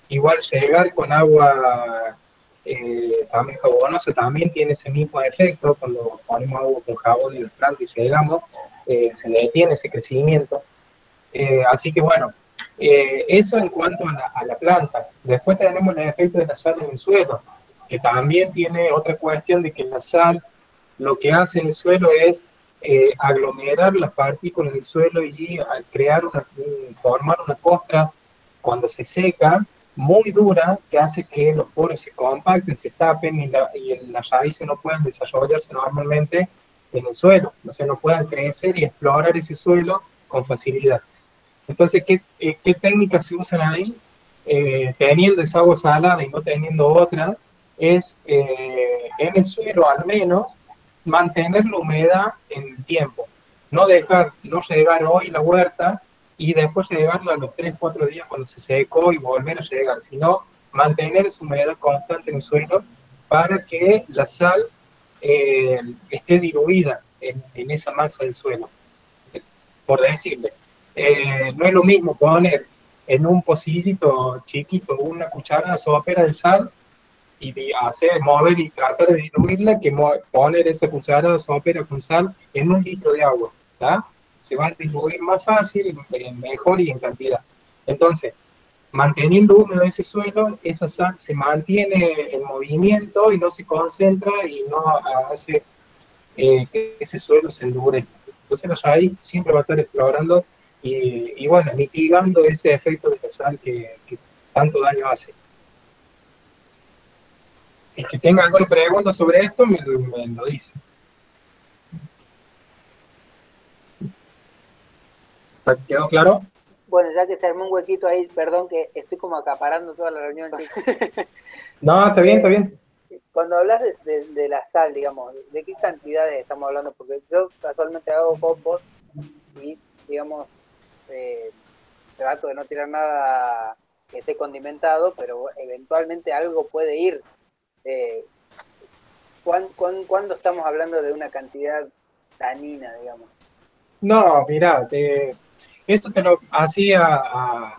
Igual llegar con agua también jabonosa también tiene ese mismo efecto. Cuando ponemos agua con jabón en la planta y llegamos, se detiene ese crecimiento. Así que bueno, eso en cuanto a la planta. Después tenemos el efecto de la sal en el suelo, que también tiene otra cuestión de que la sal lo que hace en el suelo es aglomerar las partículas del suelo y formar una costra cuando se seca, muy dura, que hace que los poros se compacten, se tapen y las raíces no puedan desarrollarse normalmente en el suelo, o sea, no puedan crecer y explorar ese suelo con facilidad. Entonces, ¿qué técnicas se usan ahí? Teniendo esa agua salada y no teniendo otra, es en el suelo al menos mantener la humedad en el tiempo, no regar hoy la huerta y después regarla a los 3-4 días cuando se secó y volver a regar, sino mantener su humedad constante en el suelo para que la sal esté diluida en esa masa del suelo. Por decirle, no es lo mismo poner en un pocillito chiquito una cucharada sopera de sal y mover y tratar de diluirla que poner esa cucharada sopera con sal en 1 litro de agua, ¿tá? Se va a diluir más fácil, mejor y en cantidad. Entonces, manteniendo húmedo ese suelo, esa sal se mantiene en movimiento y no se concentra y no hace que ese suelo se endurezca. Entonces la raíz siempre va a estar explorando y bueno, mitigando ese efecto de la sal que tanto daño hace. El que tenga alguna pregunta sobre esto, me lo dice. ¿Quedó claro? Bueno, ya que se armó un huequito ahí, perdón que estoy como acaparando toda la reunión. No, está bien, está bien. Cuando hablas de la sal, digamos, ¿de qué cantidades estamos hablando? Porque yo casualmente hago compost y, digamos, trato de no tirar nada que esté condimentado, pero eventualmente algo puede ir. ¿Cuándo estamos hablando de una cantidad tanina, digamos? No, mira, esto te lo hacía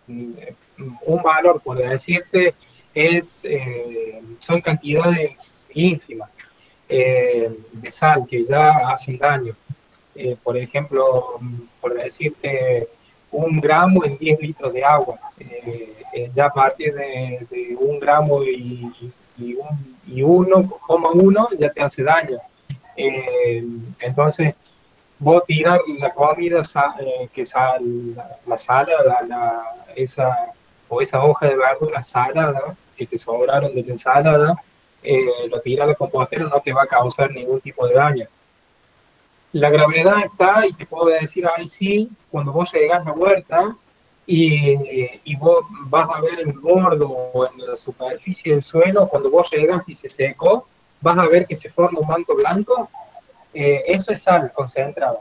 un valor, por decirte, son cantidades ínfimas de sal que ya hacen daño. Por ejemplo, por decirte, 1 gramo en 10 litros de agua. Ya a partir de 1 gramo y 1,1 ya te hace daño. Entonces, vos tirar la comida, la salada, esa hoja de verdura salada que te sobraron de la ensalada, lo tiras a la compostera, no te va a causar ningún tipo de daño. La gravedad está, y te puedo decir, ahí sí, cuando vos llegás a la huerta y vos vas a ver en el bordo o en la superficie del suelo, cuando vos llegas y se secó, vas a ver que se forma un manto blanco. Eso es sal concentrada.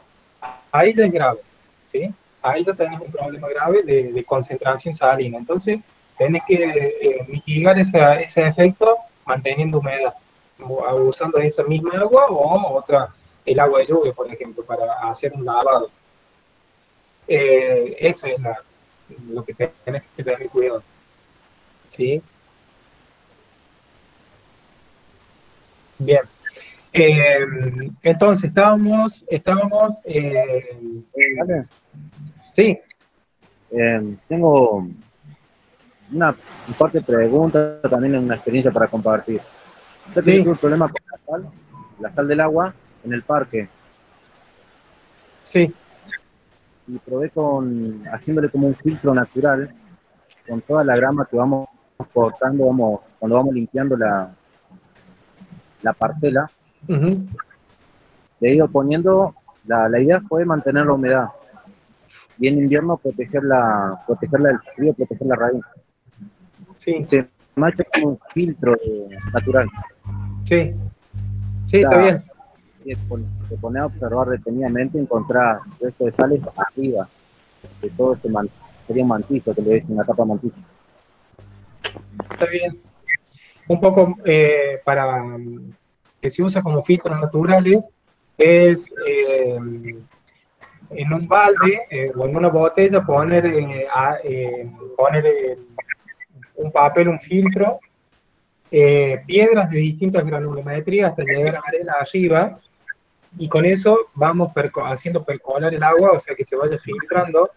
Ahí ya es grave, ¿sí? Ahí ya tenés un problema grave de concentración salina. Entonces, tenés que mitigar ese efecto manteniendo humedad, usando esa misma agua o el agua de lluvia, por ejemplo, para hacer un lavado. Eso es lo que tenés que tener cuidado, ¿sí? Bien. Entonces, estábamos ¿Vale? sí. Tengo un par de preguntas, también una experiencia para compartir. Yo tengo un problema con la sal del agua en el parque. Sí. Y probé haciéndole como un filtro natural con toda la grama que vamos cortando, cuando vamos limpiando la parcela, le he ido poniendo, la idea fue mantener la humedad y en invierno protegerla del frío, proteger la raíz. Sí. Se me ha hecho como un filtro natural. Sí, sí, está bien. Te pones a observar detenidamente, encontrar restos de sales arriba de todo este sería un mantizo, que le dicen una capa mantizo. Está bien. Un poco para que se usa como filtros naturales es en un balde o en una botella poner un papel, un filtro, piedras de distintas granulometrías hasta llegar a arena arriba, y con eso vamos haciendo percolar el agua, o sea que se vaya filtrando,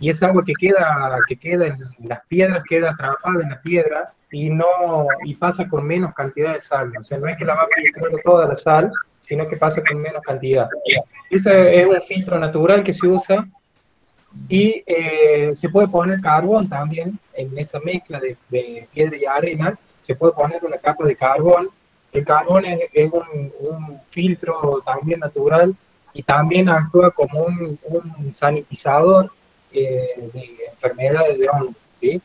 y esa agua que queda en las piedras queda atrapada en la piedra y pasa con menos cantidad de sal. O sea, no es que la va filtrando toda la sal, sino que pasa con menos cantidad. Ese es un filtro natural que se usa, y se puede poner carbón también en esa mezcla de piedra y arena. Se puede poner una capa de carbón. El carbón es un filtro también natural y también actúa como un sanitizador de enfermedades de hongos, ¿sí?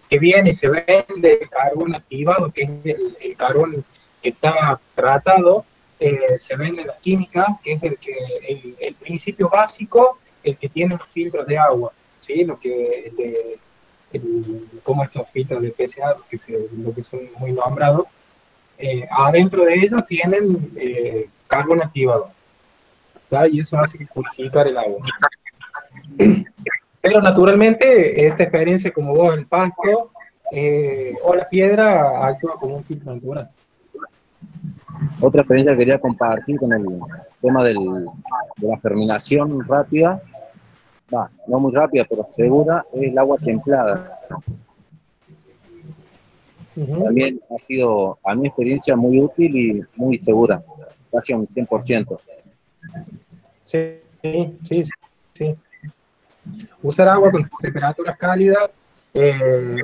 Que viene y se vende el carbón activado, que es el carbón que está tratado, se vende en la química, que es el principio básico, el que tiene los filtros de agua, ¿sí? Como estos filtros de PCA, lo que son muy nombrados, adentro de ellos tienen carbón activado, ¿tá? Y eso hace purificar el agua. Pero naturalmente, esta experiencia como vos, el pasto o la piedra, actúa como un filtro natural. Otra experiencia que quería compartir con el tema de la germinación rápida, no muy rápida, pero segura, es el agua templada. También ha sido, a mi experiencia, muy útil y muy segura, casi un 100%. Sí. Usar agua con temperaturas cálidas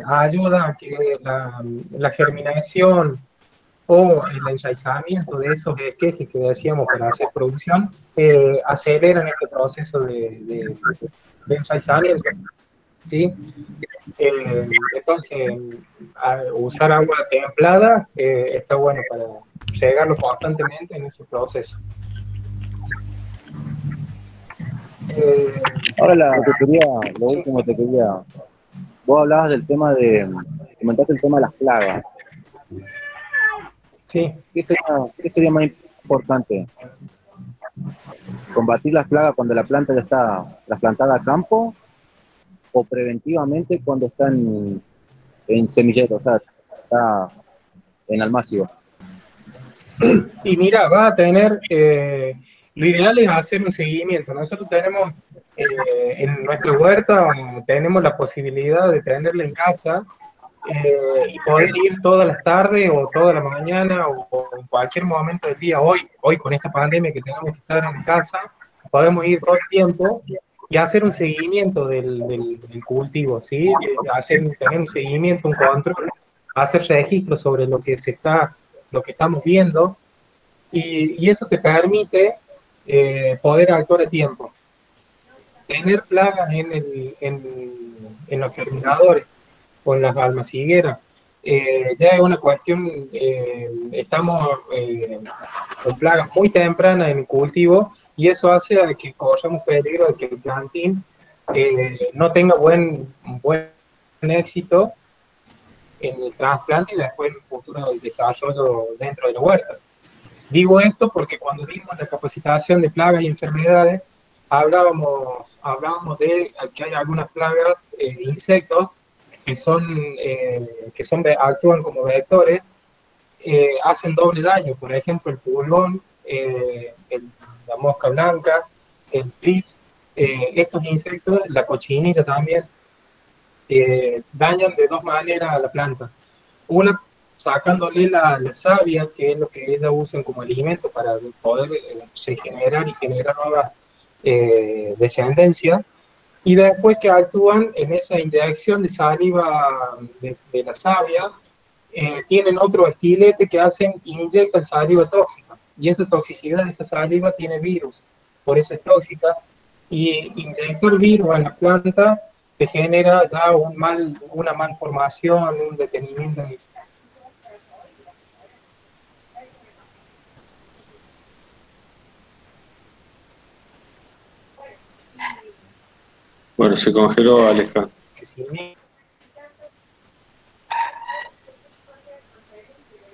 ayuda a que la germinación o el enraizamiento de esos esquejes que decíamos para hacer producción aceleran este proceso de enraizamiento, ¿sí? Entonces, usar agua templada está bueno para regarlo constantemente en ese proceso. Ahora lo último que quería, vos hablabas del tema comentaste el tema de las plagas. Sí. ¿Qué sería más importante? ¿Combatir las plagas cuando la planta ya está trasplantada a campo o preventivamente cuando está en semillero, o sea, está en almácigo? Y mira, va a tener, lo ideal es hacer un seguimiento. Nosotros tenemos en nuestra huerta, tenemos la posibilidad de tenerla en casa y poder ir todas las tardes o toda la mañana o en cualquier momento del día. Hoy con esta pandemia que tenemos que estar en casa, podemos ir todo el tiempo y hacer un seguimiento del cultivo, ¿sí? Tener un seguimiento, un control, hacer registros sobre lo que estamos viendo, y eso te permite poder actuar a tiempo. Tener plagas en los germinadores o en las almacigueras ya es una cuestión, estamos con plagas muy tempranas en el cultivo, y eso hace a que corramos peligro de que el plantín no tenga buen éxito en el trasplante y después en el futuro desarrollo dentro de la huerta. Digo esto porque cuando dimos la capacitación de plagas y enfermedades, hablábamos de que hay algunas plagas de insectos que actúan como vectores, hacen doble daño. Por ejemplo, el pulgón, la mosca blanca, el trips, estos insectos, la cochinilla también, dañan de dos maneras a la planta. Una, sacándole la savia, que es lo que ellas usan como alimento para poder regenerar y generar nuevas descendencias, y después que actúan en esa inyección de saliva de la savia, tienen otro estilete que inyectan saliva tóxica, y esa toxicidad de esa saliva tiene virus, por eso es tóxica, y inyectar virus en la planta te genera ya una malformación, un detenimiento. Bueno, se congeló Aleja.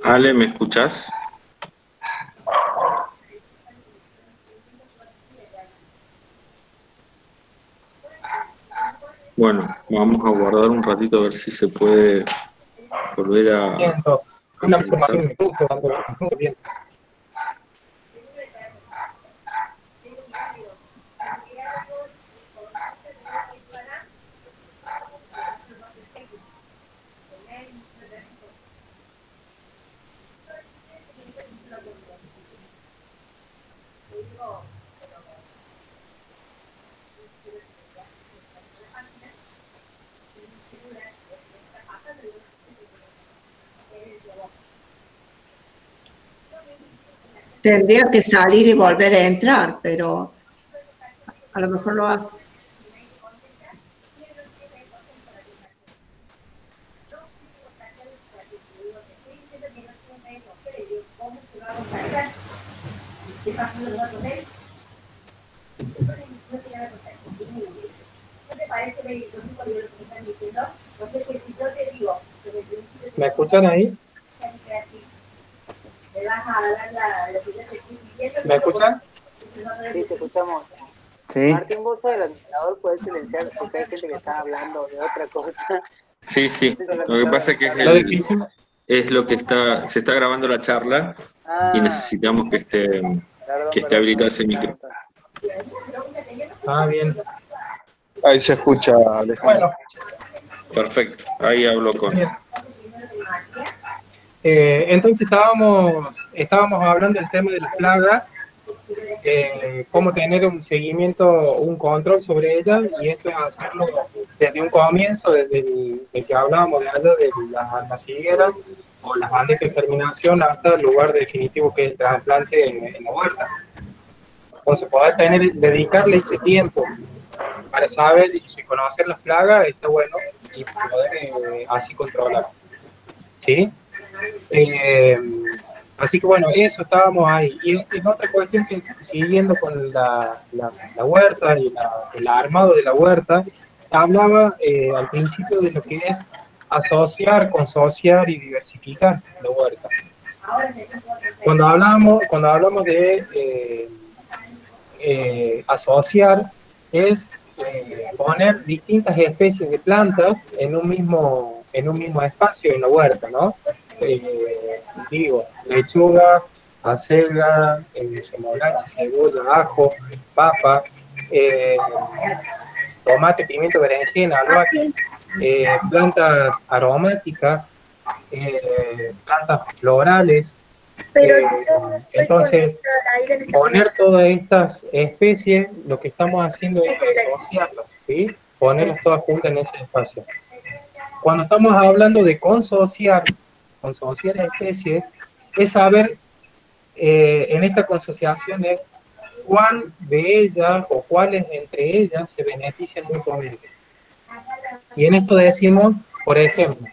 Ale, ¿me escuchás? Bueno, vamos a guardar un ratito a ver si se puede volver a... Una información de fruto, bien. Tendría que salir y volver a entrar, pero a lo mejor lo hace. ¿Me escuchan ahí? ¿Me escuchan? Sí, te escuchamos. Sí. Martín, vos sos el administrador, puedes silenciar porque hay gente que está hablando de otra cosa. Sí, sí. Lo que pasa es que es lo que se está grabando la charla y necesitamos que esté habilitado ese micro. Ah, bien. Ahí se escucha, Alejandro. Bueno. Perfecto, ahí hablo con... Entonces estábamos hablando del tema de las plagas, cómo tener un seguimiento, un control sobre ellas, y esto es hacerlo desde un comienzo, desde el que hablábamos de allá, de las almacigueras o las bandas de germinación hasta el lugar definitivo que es el trasplante en la huerta. Entonces poder dedicarle ese tiempo para saber y conocer las plagas está bueno, y poder así controlar. ¿Sí? Así que bueno, eso estábamos ahí. Y en otra cuestión que siguiendo con la huerta y el armado de la huerta, hablaba al principio de lo que es asociar, consociar y diversificar la huerta. Cuando hablamos de asociar, es poner distintas especies de plantas en un mismo espacio en la huerta, ¿no? Digo, lechuga, acelga, remolacha, cebolla, ajo, papa, tomate, pimiento, berenjena, albahaca, plantas aromáticas, plantas florales. Entonces, poner todas estas especies, lo que estamos haciendo es asociarlas, ¿sí? Ponerlas todas juntas en ese espacio. Cuando estamos hablando de consociar especies, es saber en esta consociación es cuál de ellas o cuáles entre ellas se benefician mutuamente. Y en esto decimos, por ejemplo,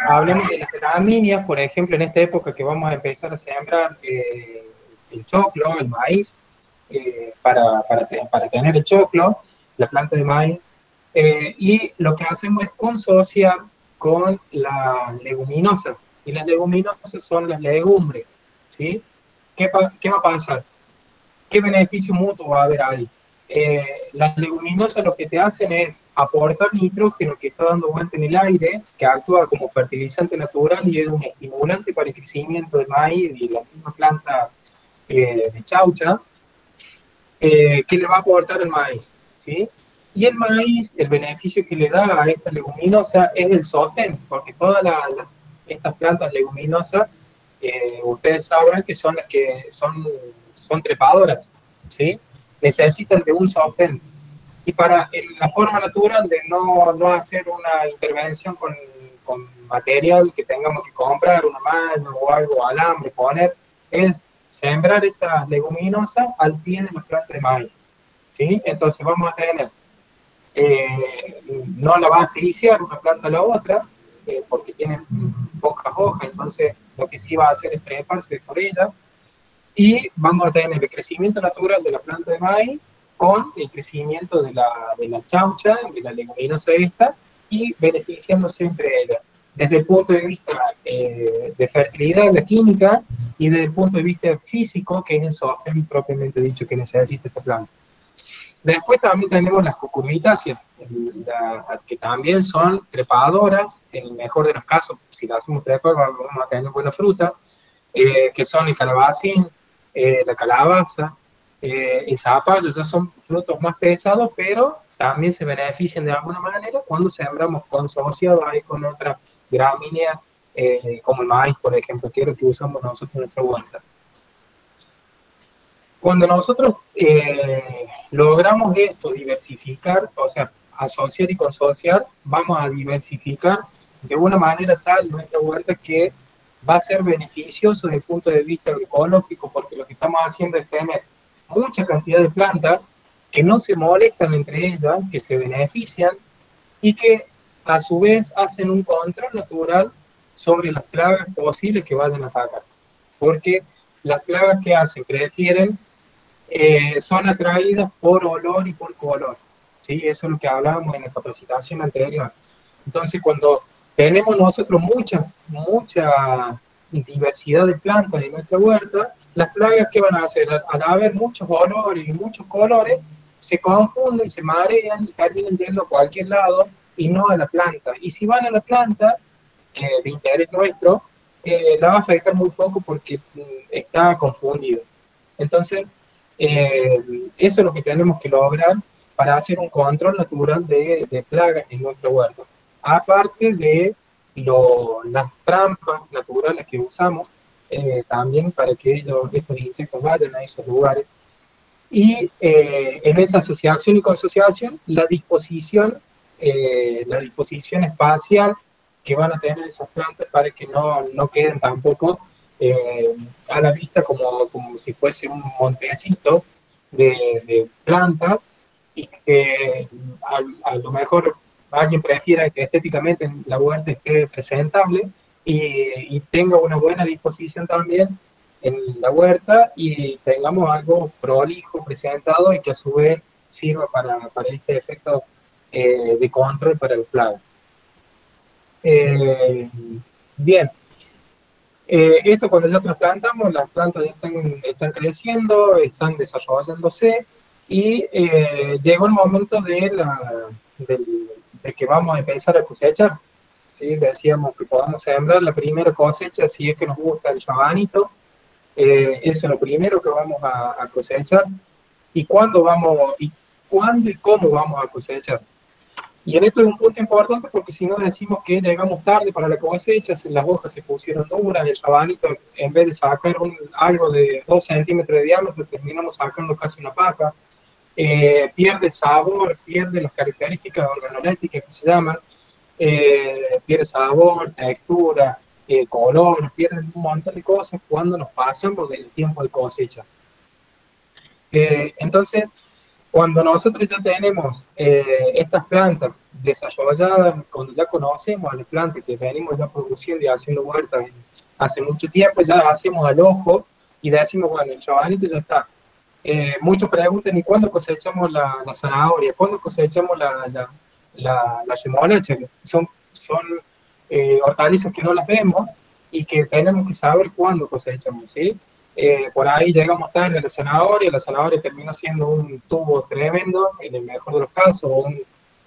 hablemos de las gramíneas, por ejemplo, en esta época que vamos a empezar a sembrar el choclo, el maíz, para tener el choclo, la planta de maíz, y lo que hacemos es consociar con la leguminosa, y las leguminosas son las legumbres, ¿sí? ¿Qué va a pasar? ¿Qué beneficio mutuo va a haber ahí? Las leguminosas lo que te hacen es aportar nitrógeno que está dando vuelta en el aire, que actúa como fertilizante natural y es un estimulante para el crecimiento del maíz y la misma planta de chaucha, que le va a aportar el maíz, ¿sí? Y el maíz, el beneficio que le da a esta leguminosa es el sostén, porque todas estas plantas leguminosas, ustedes sabrán que son las que son trepadoras, ¿sí? Necesitan de un sostén. Y para la forma natural de no hacer una intervención con material que tengamos que comprar, una malla o algo, alambre, poner, es sembrar estas leguminosas al pie de la planta de maíz, ¿sí? Entonces vamos a tener, no la va a asfixiar una planta a la otra, porque tienen pocas hojas, entonces lo que sí va a hacer es treparse por ella, y vamos a tener el crecimiento natural de la planta de maíz con el crecimiento de la chaucha, de la leguminosa esta, y beneficiándose entre ellas, desde el punto de vista de fertilidad, la química, y desde el punto de vista físico, que es el sostén propiamente dicho que necesita esta planta. Después también tenemos las cucurbitáceas, que también son trepadoras, en el mejor de los casos, si las hacemos trepar vamos a tener buena fruta, que son el calabacín, la calabaza, el zapallo, ya son frutos más pesados, pero también se benefician de alguna manera cuando sembramos consociados ahí con otras gramíneas, como el maíz, por ejemplo, que es lo que usamos nosotros en nuestra huerta. Cuando nosotros logramos esto, diversificar, o sea, asociar y consociar, vamos a diversificar de una manera tal nuestra huerta que va a ser beneficioso desde el punto de vista agroecológico, porque lo que estamos haciendo es tener mucha cantidad de plantas que no se molestan entre ellas, que se benefician y que a su vez hacen un control natural sobre las plagas posibles que vayan a atacar. Porque las plagas que hacen, prefieren, son atraídas por olor y por color. ¿Sí? Eso es lo que hablábamos en la capacitación anterior. Entonces, cuando tenemos nosotros mucha diversidad de plantas en nuestra huerta, las plagas, ¿qué van a hacer? Al haber muchos olores y muchos colores, se confunden, se marean y terminan yendo a cualquier lado y no a la planta. Y si van a la planta, que de interés nuestro, la va a afectar muy poco porque está confundido. Entonces, eso es lo que tenemos que lograr para hacer un control natural de plagas en nuestro huerto. Aparte de las trampas naturales que usamos, también para que estos insectos vayan a esos lugares. Y en esa asociación y consociación, la disposición espacial que van a tener esas plantas para que no queden tampoco a la vista como si fuese un montecito de plantas, y que a lo mejor alguien prefiera que estéticamente la huerta esté presentable y tenga una buena disposición también en la huerta y tengamos algo prolijo presentado y que a su vez sirva para este efecto de control para el plaga. Bien, esto cuando ya trasplantamos, las plantas ya están creciendo, están desarrollándose y llegó el momento de que vamos a empezar a cosechar. ¿Sí? Decíamos que podamos sembrar la primera cosecha si es que nos gusta el rabanito. Eso es lo primero que vamos a cosechar. ¿Y cuándo y cómo vamos a cosechar? Y en esto es un punto importante porque si no decimos que llegamos tarde para la cosecha, las hojas se pusieron duras, el rabanito en vez de sacar algo de 2 centímetros de diámetro, terminamos sacando casi una papa. Pierde sabor, pierde las características organolépticas que se llaman, pierde sabor, textura, color, pierde un montón de cosas cuando nos pasamos del tiempo de cosecha. Entonces, cuando nosotros ya tenemos estas plantas desarrolladas, cuando ya conocemos a las plantas que venimos ya produciendo y haciendo huertas hace mucho tiempo, ya hacemos al ojo y decimos, bueno, el rabanito ya está. Muchos preguntan, ¿y cuándo cosechamos la zanahoria? ¿Cuándo cosechamos la remolacha? Son hortalizas que no las vemos y que tenemos que saber cuándo cosechamos, ¿sí? Por ahí llegamos tarde a la zanahoria termina siendo un tubo tremendo, en el mejor de los casos,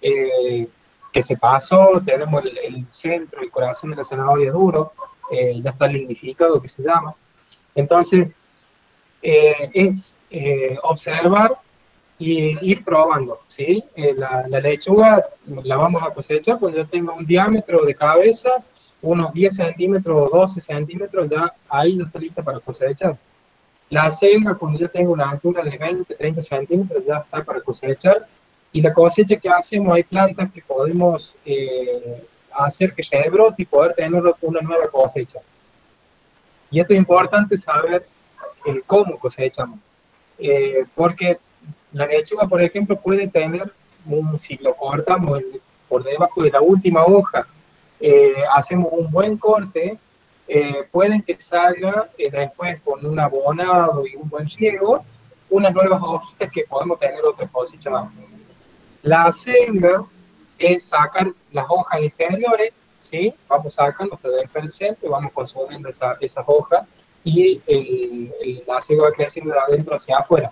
que se pasó, tenemos el centro, el corazón de la zanahoria duro, ya está lignificado, que se llama. Entonces, es observar y ir probando, ¿sí? La lechuga la vamos a cosechar cuando ya tenga un diámetro de cabeza, unos 10 centímetros o 12 centímetros, ya ahí ya está lista para cosechar. La acelga, cuando ya tenga una altura de 20, 30 centímetros, ya está para cosechar. Y la cosecha que hacemos, hay plantas que podemos hacer que rebrote y poder tener una nueva cosecha. Y esto es importante saber el cómo cosechamos, porque la lechuga, por ejemplo, puede tener, si lo cortamos por debajo de la última hoja, hacemos un buen corte, pueden que salga después con un abonado y un buen riego, unas nuevas hojitas que podemos tener otra cosecha más. La selga es sacar las hojas exteriores, ¿sí? Vamos sacando hasta dentro del centro y vamos consumiendo esas hojas y la selga va creciendo de adentro hacia afuera.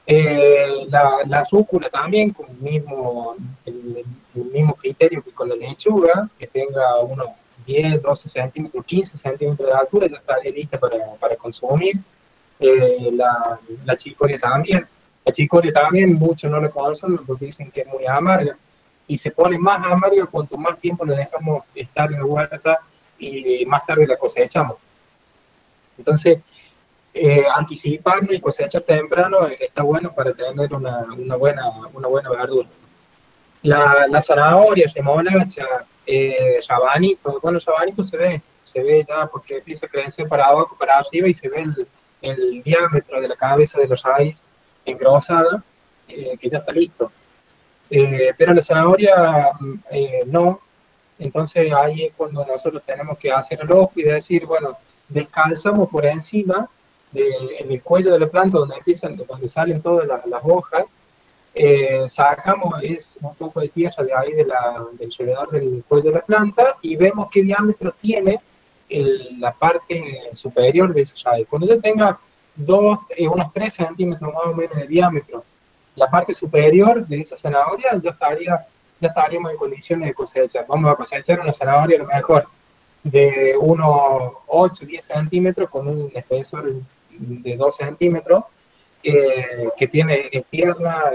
La rúcula también, con el mismo criterio que con la lechuga, que tenga unos 10, 12 centímetros, 15 centímetros de altura, ya está lista para consumir. La chicoria también. La chicoria también muchos no la consumen porque dicen que es muy amarga. Y se pone más amarga cuanto más tiempo le dejamos estar en la huerta y más tarde la cosechamos. Entonces, anticiparnos y cosechar temprano está bueno para tener una buena verdura. La zanahoria, remolacha, rabanito, bueno, rabanito se ve ya porque empieza a crecer para abajo, para arriba y se ve el diámetro de la cabeza de la raíz engrosada, que ya está listo. Pero la zanahoria no, entonces ahí es cuando nosotros tenemos que hacer el ojo y decir, bueno, descalzamos por encima en el cuello de la planta donde salen todas las hojas, sacamos un poco de tierra de ahí del alrededor del cuello de la planta y vemos qué diámetro tiene la parte superior de esa raíz. Cuando ya tenga unos 3 centímetros más o menos de diámetro, la parte superior de esa zanahoria ya estaríamos en condiciones de cosechar. Vamos a cosechar una zanahoria a lo mejor de unos 8, 10 centímetros con un espesor de 2 centímetros, que es tierna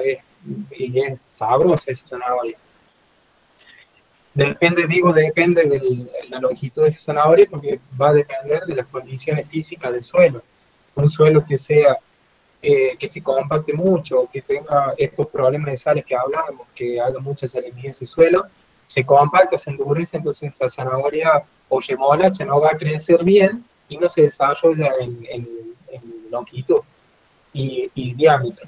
y es sabrosa esa zanahoria. Depende de la longitud de esa zanahoria porque va a depender de las condiciones físicas del suelo. Un suelo que se compacte mucho, que tenga estos problemas de sales que hablamos, que haga mucha salinidad ese suelo, se compacta, se endurece, entonces esa zanahoria o remolacha no va a crecer bien y no se desarrolla en longitud y diámetro.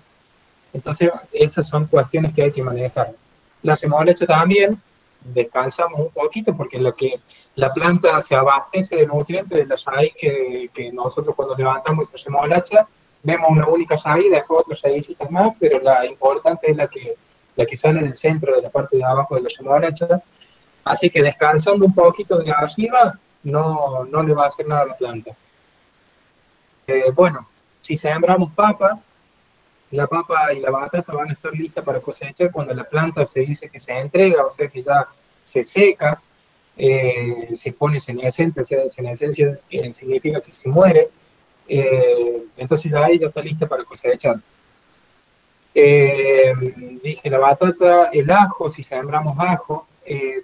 Entonces esas son cuestiones que hay que manejar. La remolacha también, descansamos un poquito porque la planta se abastece de nutrientes de la raíz que nosotros cuando levantamos esa remolacha vemos una única raíz, después otras raícitas más, pero la importante es la que sale del centro de la parte de abajo de la remolacha. Así que descansando un poquito de arriba no le va a hacer nada a la planta. Bueno, si sembramos papa, la papa y la batata van a estar listas para cosechar cuando la planta se dice que se entrega, o sea que ya se seca, se pone senescente, o sea, senescencia significa que se muere, entonces ahí ya está lista para cosechar. Dije la batata, el ajo, si sembramos ajo,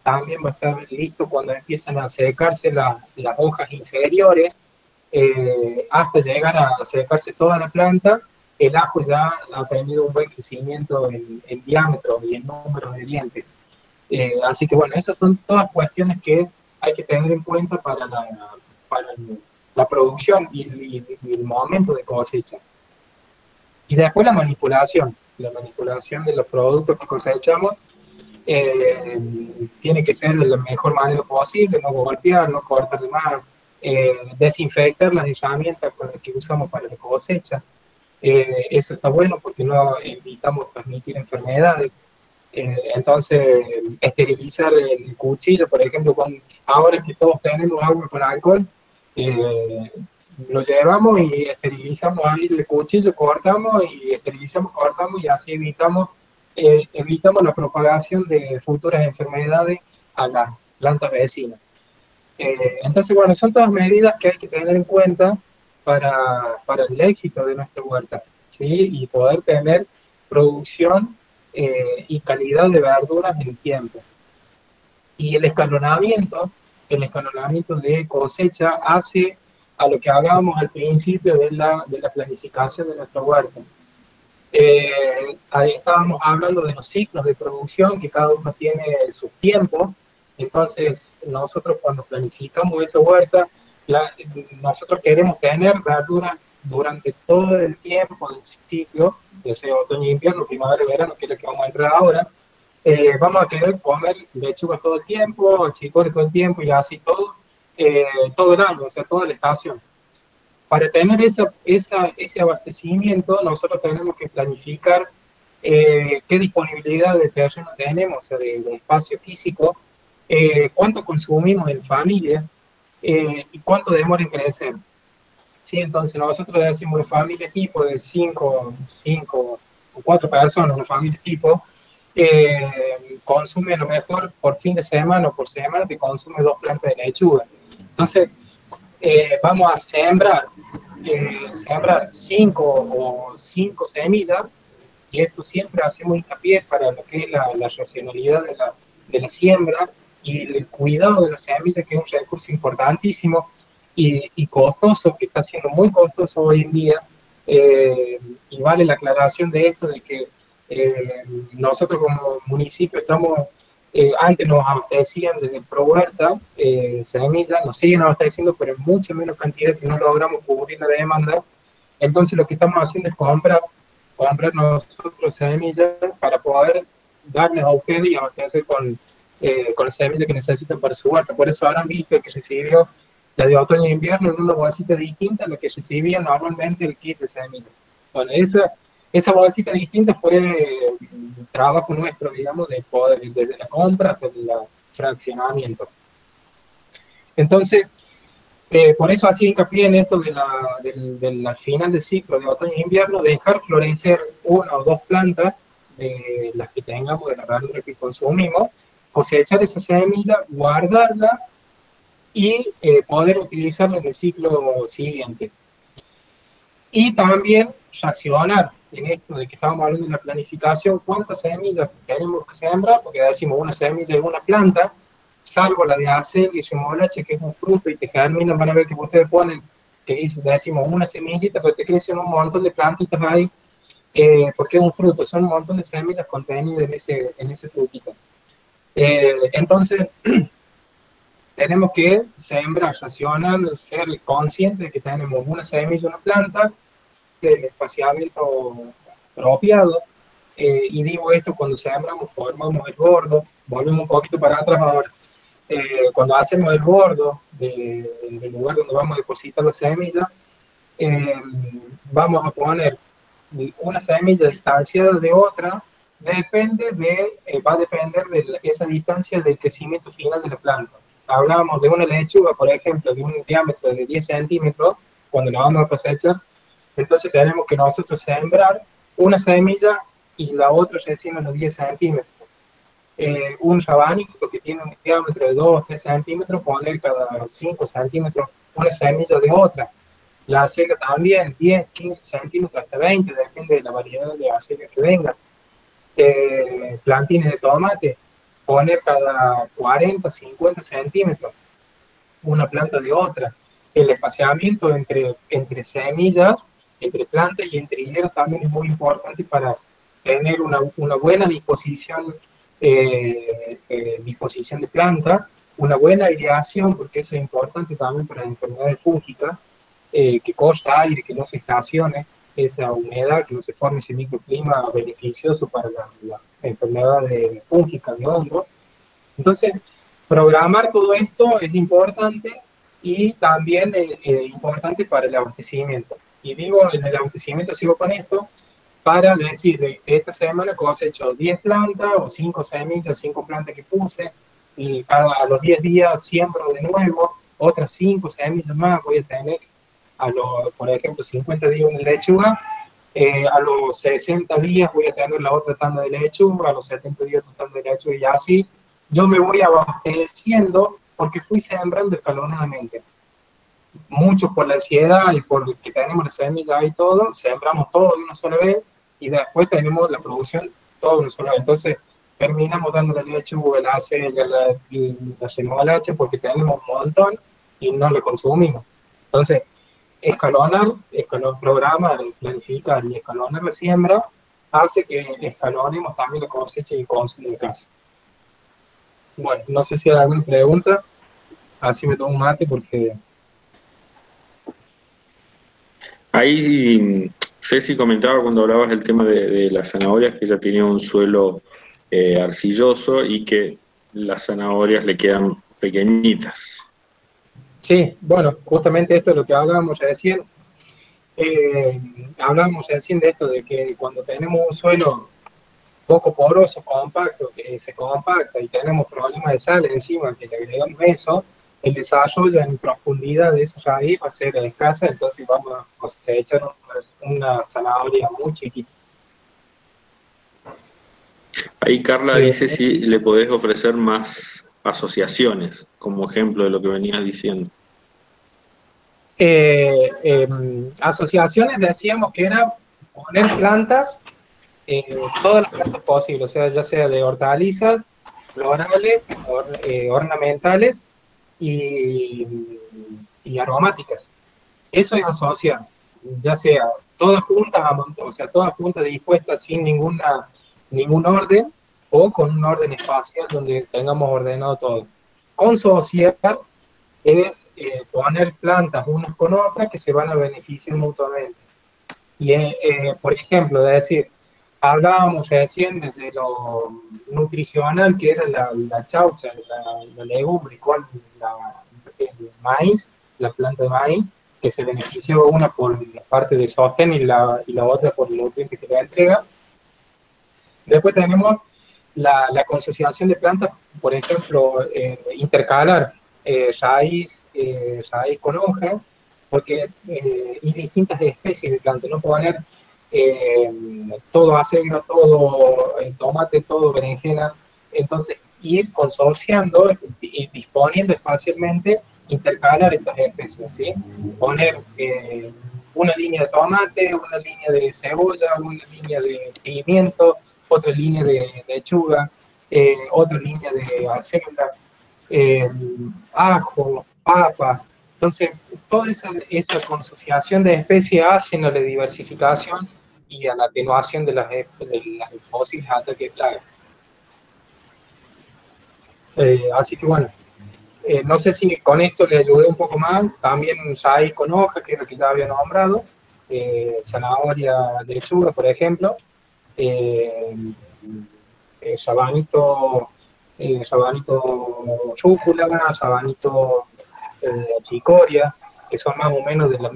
también va a estar listo cuando empiezan a secarse las hojas inferiores, hasta llegar a secarse toda la planta. El ajo ya ha tenido un buen crecimiento en diámetro y en número de dientes. Así que bueno, esas son todas cuestiones que hay que tener en cuenta para la producción y el momento de cosecha. Y después la manipulación de los productos que cosechamos tiene que ser de la mejor manera posible, no golpear, no cortar de más, desinfectar las herramientas con las que usamos para la cosecha. Eso está bueno porque no evitamos transmitir enfermedades. Entonces, esterilizar el cuchillo, por ejemplo, ahora que todos tenemos agua con alcohol, lo llevamos y esterilizamos ahí el cuchillo, cortamos y esterilizamos, cortamos y así evitamos la propagación de futuras enfermedades a las plantas vecinas. Entonces, bueno, son todas medidas que hay que tener en cuenta para el éxito de nuestra huerta, ¿sí? Y poder tener producción y calidad de verduras en el tiempo. Y el escalonamiento de cosecha hace a lo que hablábamos al principio de la planificación de nuestra huerta. Ahí estábamos hablando de los ciclos de producción, que cada uno tiene sus tiempos, Entonces, nosotros cuando planificamos esa huerta, nosotros queremos tener verdura durante todo el tiempo del ciclo, ya sea otoño, invierno, primavera, verano, que es lo que vamos a entrar ahora. Vamos a querer comer lechugas todo el tiempo, chicones todo el tiempo y así todo el año, o sea, toda la estación. Para tener ese abastecimiento, nosotros tenemos que planificar qué disponibilidad de terreno tenemos, o sea, de espacio físico, cuánto consumimos en familia y cuánto demora en crecer. ¿Sí? Entonces nosotros decimos una familia tipo de 5 o 4 personas, una familia tipo, consume a lo mejor por fin de semana o por semana te consume 2 plantas de lechuga. Entonces vamos a sembrar 5 semillas, y esto siempre hacemos hincapié para lo que es la racionalidad de la siembra y el cuidado de la semilla, que es un recurso importantísimo y costoso, que está siendo muy costoso hoy en día, y vale la aclaración de esto, de que nosotros como municipio estamos, antes nos abastecían desde el ProHuerta semillas, nos siguen abasteciendo, pero en mucha menos cantidad, que no logramos cubrir la demanda. Entonces lo que estamos haciendo es comprar nosotros semillas para poder darles a ustedes y abastecer con las semillas que necesitan para su huerta. Por eso habrán visto que recibió la de otoño e invierno en una bolsita distinta a la que recibía normalmente el kit de semillas. Bueno, esa bolsita distinta fue el trabajo nuestro, digamos, de poder, desde la compra hasta el fraccionamiento. Entonces, por eso hacía hincapié en esto de la final del ciclo de otoño e invierno, dejar florecer 1 o 2 plantas de las que tengamos, de la verdura que consumimos, cosechar esa semilla, guardarla y poder utilizarla en el ciclo siguiente. Y también racionar en esto de que estábamos hablando de la planificación, cuántas semillas tenemos que sembrar, porque decimos una semilla es una planta, salvo la de acelga y remolacha, que es un fruto y te germinan. Van a ver que ustedes ponen, que dice, decimos una semillita, pero te crecen un montón de plantitas ahí, porque es un fruto, son un montón de semillas contenidas en ese frutito. Entonces, tenemos que sembrar, racionar, ser conscientes de que tenemos una semilla, una planta, del espaciamiento apropiado, y digo esto, cuando sembramos, formamos el bordo, volvemos un poquito para atrás ahora. Cuando hacemos el bordo del lugar donde vamos a depositar la semilla, vamos a poner una semilla distanciada de otra, va a depender de esa distancia del crecimiento final de la planta. Hablábamos de una lechuga, por ejemplo, de un diámetro de 10 centímetros, cuando la vamos a cosechar, entonces tenemos que nosotros sembrar una semilla y la otra recién a los 10 centímetros. Un rabanico que tiene un diámetro de 2 o 3 centímetros, poner cada 5 centímetros una semilla de otra. La acelga también, 10, 15 centímetros, hasta 20, depende de la variedad de acelga que venga. Plantines de tomate, poner cada 40, 50 centímetros una planta de otra. El espaciamiento entre semillas, entre plantas y entre hileras también es muy importante para tener una buena disposición de planta, una buena aireación, porque eso es importante también para las enfermedades fúngicas, que corra aire, que no se estacione esa humedad, que no se forme ese microclima beneficioso para la enfermedad fúngica de hongos. Entonces, programar todo esto es importante, y también importante para el abastecimiento. Y digo, en el abastecimiento sigo con esto, para decir, esta semana cosecho 10 plantas o 5 semillas, 5 plantas que puse, y a los 10 días siembro de nuevo otras 5 semillas más. Voy a tener, por ejemplo, 50 días una lechuga, a los 60 días voy a tener la otra tanda de lechuga, a los 70 días otra tanda de lechuga, y así yo me voy abasteciendo porque fui sembrando escalonadamente. Muchos por la ansiedad y por que tenemos la semilla y todo, sembramos todo de una sola vez y después tenemos la producción todo de una sola vez. Entonces terminamos dando la lechuga, la acelga, la remolacha, porque tenemos un montón y no lo consumimos. Entonces, programar, planificar y escalonar la siembra hace que escalonemos también la cosecha y el consumo de casa. Bueno, no sé si hay alguna pregunta. Así me tomo un mate porque... Ahí Ceci comentaba cuando hablabas del tema de las zanahorias que ella tenía un suelo arcilloso y que las zanahorias le quedan pequeñitas. Sí, bueno, justamente esto es lo que hablábamos recién. Hablábamos recién de esto, de que cuando tenemos un suelo poco poroso, compacto, que se compacta y tenemos problemas de sal encima, que le agregamos eso, el desarrollo en profundidad de esa raíz va a ser escasa, entonces vamos a cosechar una zanahoria muy chiquita. Ahí Carla dice si le podés ofrecer más asociaciones, como ejemplo de lo que venías diciendo. Asociaciones decíamos que era poner plantas, todas las plantas posibles, o sea, ya sea de hortalizas, florales, ornamentales y aromáticas. Eso es asociar, ya sea todas juntas, o sea, todas juntas dispuestas sin ningún orden o con un orden espacial donde tengamos ordenado todo. Consociar es poner plantas unas con otras que se van a beneficiar mutuamente. Y, por ejemplo, de decir, hablábamos recién desde lo nutricional, que era la chaucha, la legumbre con el maíz, la planta de maíz, que se benefició una por la parte de sojen y la otra por el nutriente que le entrega. Después tenemos la consociación de plantas, por ejemplo, intercalar raíz con hoja, porque y distintas especies de plantas, no poner todo acelga, todo tomate, todo berenjena, entonces ir consorciando y disponiendo espacialmente, intercalar estas especies, ¿sí? Poner una línea de tomate, una línea de cebolla, una línea de pimiento, otra línea de lechuga, otra línea de acelga, ajo, papa. Entonces, toda esa consociación de especies hacen a la diversificación y a la atenuación de las posibles ataques de plagas. Así que bueno, no sé si con esto le ayudé un poco más. También raíz con hoja, que es lo que ya había nombrado, zanahoria de lechuga, por ejemplo, sabanito rúcula, sabanito chicoria, que son más o menos del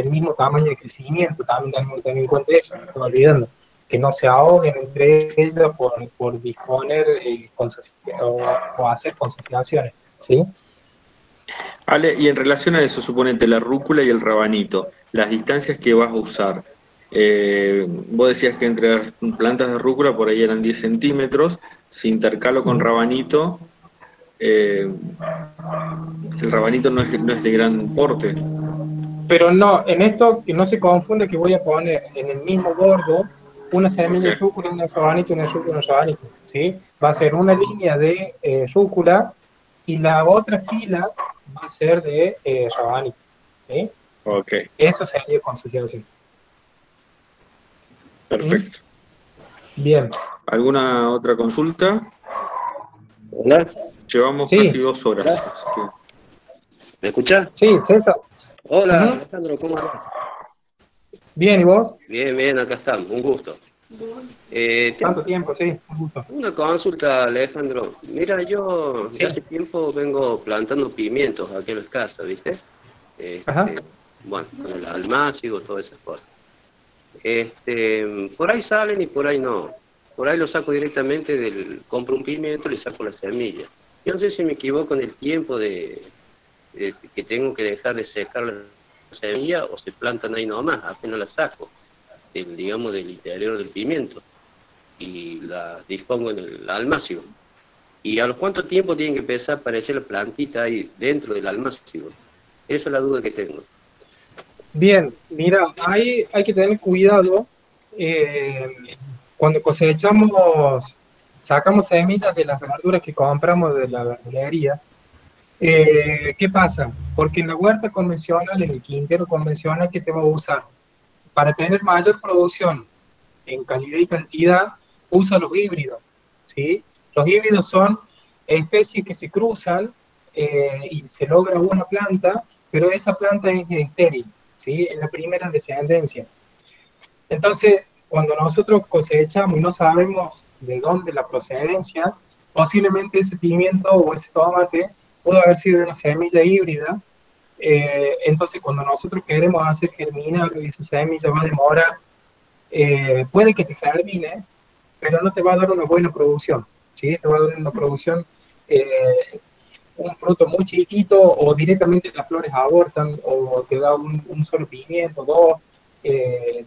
mismo tamaño de crecimiento. También tenemos que tener en cuenta eso, no estoy olvidando, que no se ahoguen entre ellas por disponer o hacer consociaciones, ¿sí? Ale, y en relación a eso, suponete la rúcula y el rabanito, las distancias que vas a usar. Vos decías que entre las plantas de rúcula por ahí eran 10 centímetros, si intercalo con rabanito, el rabanito no es de gran porte. Pero no, en esto que no se confunde que voy a poner en el mismo bordo una semilla de rúcula, una rabanito, una rúcula, una rabanito, ¿sí? Va a ser una línea de rúcula y la otra fila va a ser de rabanito, ¿sí? Ok. Eso sería consociación. Perfecto. Bien. ¿Alguna otra consulta? Hola. Llevamos casi 2 horas. Así que... ¿Me escuchás? Sí, César. Hola, Alejandro, ¿cómo andás? Bien, ¿y vos? Bien, acá estamos, un gusto. Tanto tiempo, sí, un gusto. Una consulta, Alejandro. Mira, yo hace tiempo vengo plantando pimientos aquí en las casas, ¿viste? Bueno, con el almácigo, todas esas cosas. Por ahí salen y por ahí no. Por ahí lo saco directamente compro un pimiento y le saco la semilla. Yo no sé si me equivoco en el tiempo que tengo que dejar de secar la semilla o se plantan ahí nomás, apenas la saco, digamos, del interior del pimiento y la dispongo en el almácigo. ¿Y a los cuánto tiempo tienen que empezar a aparecer la plantita ahí dentro del almácigo? Esa es la duda que tengo. Bien, mira, ahí hay que tener cuidado. Cuando cosechamos, sacamos semillas de las verduras que compramos de la verdulería. ¿Qué pasa? Porque en la huerta convencional, en el quintero convencional que te va a usar, para tener mayor producción en calidad y cantidad, usa los híbridos, ¿sí? Los híbridos son especies que se cruzan y se logra una planta, pero esa planta es estéril, ¿sí? Es la primera descendencia. Entonces, cuando nosotros cosechamos y no sabemos de dónde la procedencia, posiblemente ese pimiento o ese tomate pudo haber sido de una semilla híbrida. Entonces, cuando nosotros queremos hacer germinar, esa semilla va a demorar, puede que te germine, pero no te va a dar una buena producción, ¿sí? Te va a dar una producción, un fruto muy chiquito, o directamente las flores abortan, o te da un solo pimiento, dos,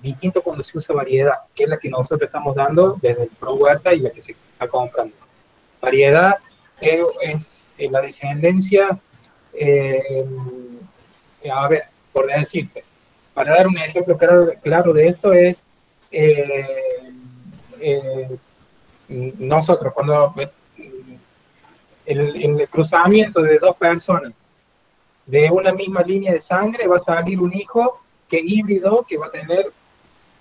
distinto cuando se usa variedad, que es la que nosotros estamos dando desde el Pro Huerta y la que se está comprando. Variedad es la descendencia, a ver, por decirte, para dar un ejemplo claro de esto es, nosotros cuando en el cruzamiento de dos personas de una misma línea de sangre va a salir un hijo que es híbrido, que va a tener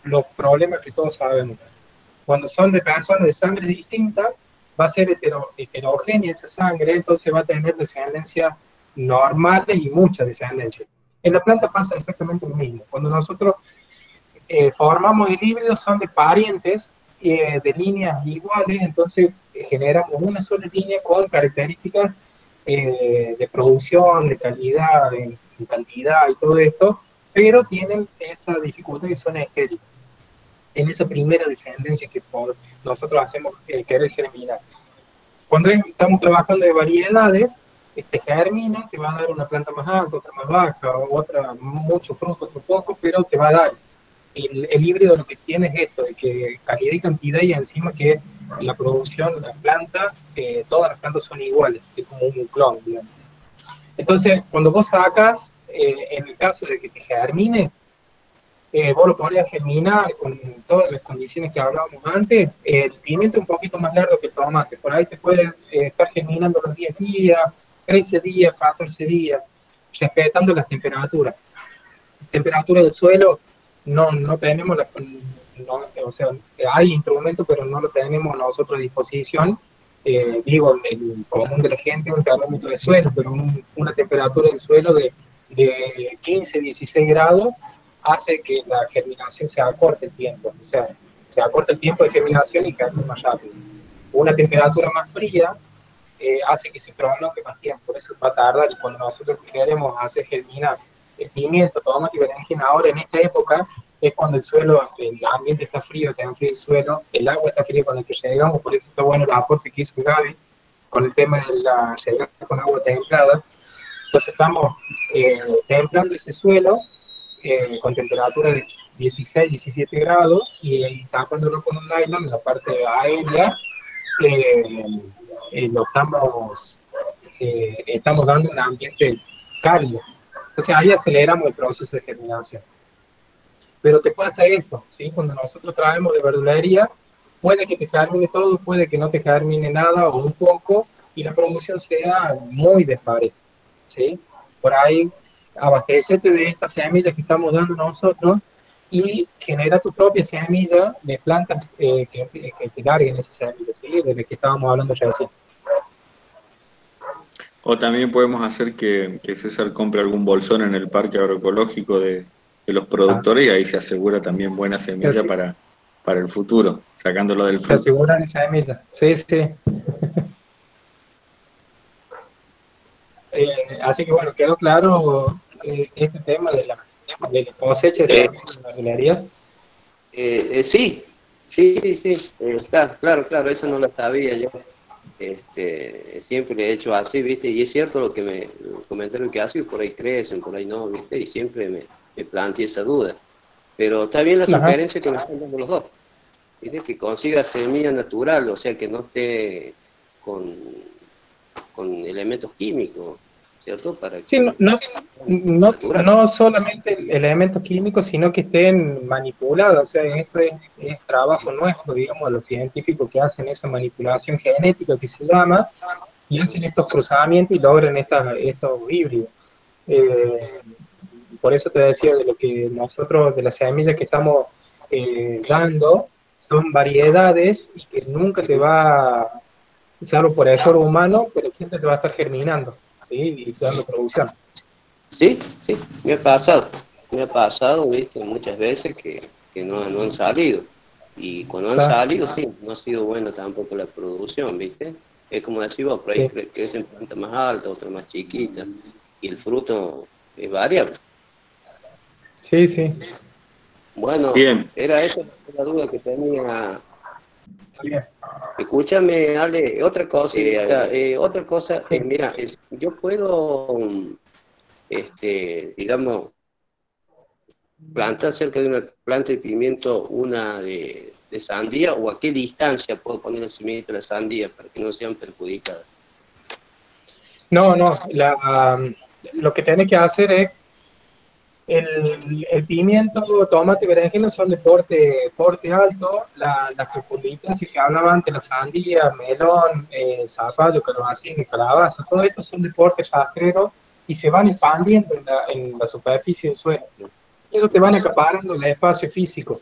los problemas que todos sabemos. Cuando son de personas de sangre distinta, va a ser heterogénea esa sangre, entonces va a tener descendencia normales y mucha descendencia. En la planta pasa exactamente lo mismo. Cuando nosotros formamos el híbrido, son de parientes, de líneas iguales, entonces generamos una sola línea con características de producción, de calidad, de cantidad y todo esto, pero tienen esa dificultad que son estériles. En esa primera descendencia que nosotros hacemos querer germinar. Cuando estamos trabajando de variedades, te germina, te va a dar una planta más alta, otra más baja, otra mucho fruto, otro poco, pero te va a dar. El híbrido lo que tiene es esto, de que calidad y cantidad, y encima que la producción, la planta, todas las plantas son iguales, es como un clon, digamos. Entonces, cuando vos sacas, en el caso de que te germine, vos lo podrías germinar con todas las condiciones que hablábamos antes. El pimiento es un poquito más largo que el tomate, por ahí te puede estar germinando los 10 días, 13 días, 14 días, respetando las temperaturas. Temperatura del suelo, no tenemos, o sea, hay instrumentos, pero no lo tenemos nosotros a disposición. Digo, el común de la gente, un termómetro de suelo, pero una temperatura del suelo de 15, 16 grados, hace que la germinación se acorte el tiempo, o sea, se acorta el tiempo de germinación y germina más rápido. Una temperatura más fría hace que se prolongue más tiempo, por eso va a tardar, y cuando nosotros queremos hacer germinar el pimiento, tomate y berenjena ahora en esta época, es cuando el suelo, el ambiente está frío, está frío el suelo, el agua está fría con el que llegamos, por eso está bueno el aporte que hizo Gaby con el tema de la llegada con agua templada. Entonces estamos templando ese suelo con temperatura de 16, 17 grados y tapándolo con un nylon en la parte aérea. Lo estamos dando un ambiente cálido. Entonces ahí aceleramos el proceso de germinación. Pero te pasa esto, ¿sí? Cuando nosotros traemos de verdulería, puede que te germine todo, puede que no te germine nada o un poco, y la producción sea muy despareja, ¿sí? Por ahí, abastecete de estas semillas que estamos dando nosotros y genera tu propia semilla de plantas que te larguen esas semillas, ¿sí? De las que estábamos hablando ya recién. O también podemos hacer que César compre algún bolsón en el parque agroecológico de los productores, y ahí se asegura también buena semilla sí, para el futuro, sacándolo del fruto. Se aseguran esa semilla, sí, sí. Así que bueno, quedó claro este tema de las cosechas de las galerías. Sí, está, claro, eso no lo sabía yo. Siempre he hecho así, ¿viste? Y es cierto lo que el comentario que hace, por ahí crecen, por ahí no, ¿viste? Y siempre me planteé esa duda. Pero está bien la sugerencia que me están dando los dos, ¿viste? Que consiga semilla natural, o sea, que no esté con elementos químicos, ¿cierto? Para sí, no solamente elementos químicos, sino que estén manipulados. O sea, esto es trabajo nuestro, digamos, de los científicos que hacen esa manipulación genética que se llama, y hacen estos cruzamientos y logran estos híbridos. Por eso te decía de lo que nosotros, de las semillas que estamos dando, son variedades y que nunca te va salvo por error humano, pero siempre te va a estar germinando, ¿sí? Y dando producción. Sí, me ha pasado, viste, muchas veces que no han salido. Y cuando han salido, sí, no ha sido buena tampoco la producción, viste. Es como decís vos, por ahí crecen plantas más altas, otras más chiquitas, y el fruto es variable. Sí, sí. Bueno, bien. era esa la duda que tenía. Bien. Escúchame, Ale, otra cosa, mira, yo puedo, digamos, plantar cerca de una planta de pimiento, una de sandía, o a qué distancia puedo poner la semilla de la sandía para que no sean perjudicadas. No, lo que tenés que hacer es el pimiento, tomate, berenjena son de porte alto, las fecunditas, que hablaba antes, la sandía, melón, zapallo, calabacín, calabaza, todo esto son de porte rastrero y se van expandiendo en la superficie del suelo. Eso te van acaparando el espacio físico.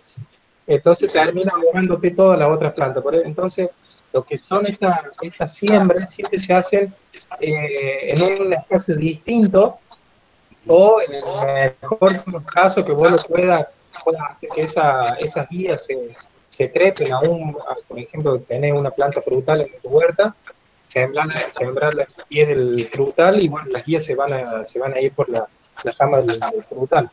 Entonces termina ahogándote todas las otras plantas. Entonces, lo que son estas siembras siempre se hacen en un espacio distinto, o en el mejor de los casos que vos lo puedas hacer que esas guías se trepen por ejemplo, tenés una planta frutal en tu huerta, sembrar el pie del frutal y bueno, las guías se van a ir por la rama del frutal.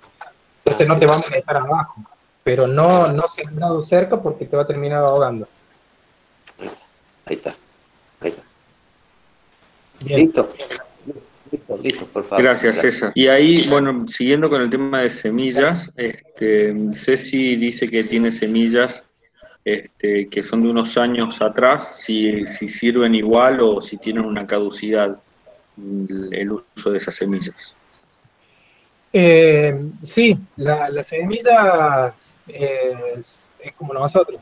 Entonces no te vamos a estar abajo, pero no sembrado cerca porque te va a terminar ahogando. Ahí está. Bien. Listo, por favor. Gracias, César. Y ahí, bueno, siguiendo con el tema de semillas, Ceci dice que tiene semillas que son de unos años atrás, si sirven igual o si tienen una caducidad el uso de esas semillas. Sí, la semilla es como nosotros.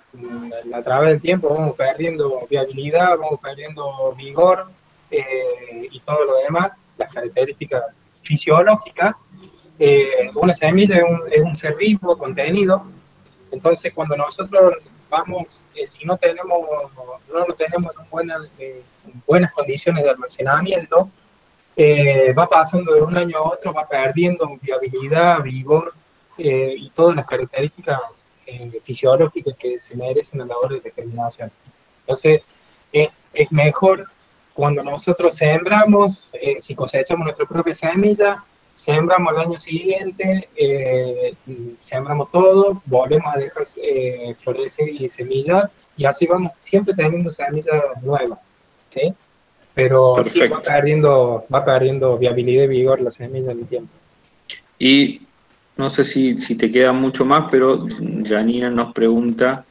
A través del tiempo vamos perdiendo viabilidad, vamos perdiendo vigor y todo lo demás, las características fisiológicas. Una semilla es un ser vivo, contenido. Entonces, cuando nosotros vamos, si no lo tenemos en buenas condiciones de almacenamiento, va pasando de un año a otro, va perdiendo viabilidad, vigor y todas las características fisiológicas que se merecen a la hora de germinación. Entonces, es mejor cuando nosotros sembramos, si cosechamos nuestra propia semilla, sembramos el año siguiente, sembramos todo, volvemos a dejar florecer y semillar, y así vamos siempre teniendo semillas nuevas, ¿sí? Pero sí, va perdiendo viabilidad y vigor la semilla en el tiempo. Y no sé si te queda mucho más, pero Janina nos pregunta,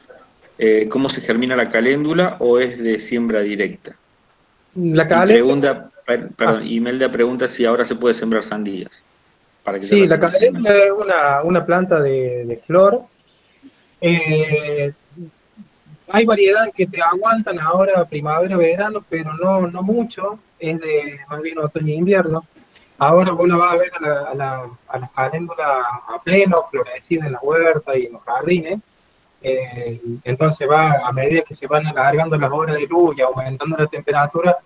¿cómo se germina la caléndula o es de siembra directa? La caléndula... Imelda pregunta si ahora se puede sembrar sandías. Sí, la caléndula es una planta de flor. Hay variedades que te aguantan ahora primavera, verano, pero no mucho, es de más bien otoño e invierno. Ahora vos la vas a ver a las caléndulas a pleno, florecidas en la huerta y en los jardines. Entonces a medida que se van alargando las horas de luz y aumentando la temperatura,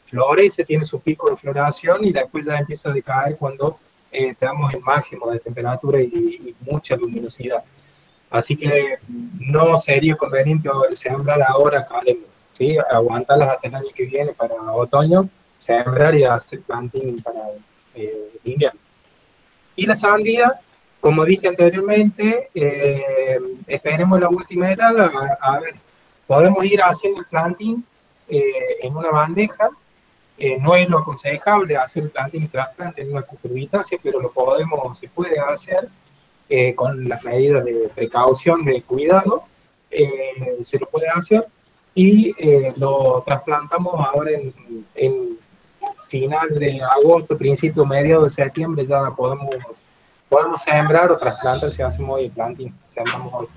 florece, tiene su pico de floración y después ya empieza a decaer cuando tenemos el máximo de temperatura y mucha luminosidad. Así que no sería conveniente sembrar ahora caléndula, ¿sí? Aguantarlas hasta el año que viene para otoño, sembrar y hacer planting para invierno. Y la sandía, como dije anteriormente, esperemos la última helada, a ver, podemos ir haciendo el planting en una bandeja. No es lo aconsejable hacer el planting y trasplante en una cucurbitácea, pero se puede hacer con las medidas de precaución, de cuidado, se lo puede hacer y lo trasplantamos ahora en final de agosto, principio, medio de septiembre, ya podemos sembrar o trasplantar si hacemos hoy el planting, sembramos hoy.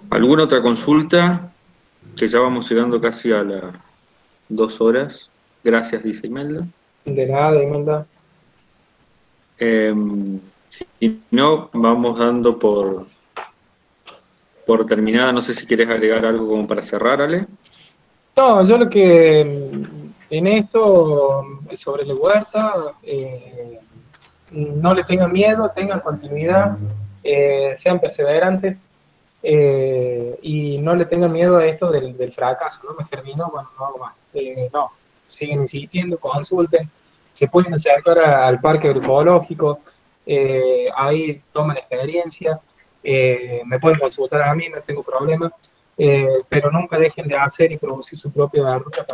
¿Alguna otra consulta? Que ya vamos llegando casi a las 2 horas. Gracias, dice Imelda. De nada, Imelda. Si no, vamos dando por terminada. No sé si quieres agregar algo como para cerrar, Ale. No, yo lo que en esto, sobre la huerta, no le tengan miedo, tengan continuidad, sean perseverantes, y no le tengan miedo a esto del fracaso, ¿no? Me terminó, bueno, no hago más. No, siguen insistiendo, consulten, se pueden acercar al parque agroecológico, ahí toman experiencia, me pueden consultar a mí, no tengo problema, pero nunca dejen de hacer y producir su propia verdura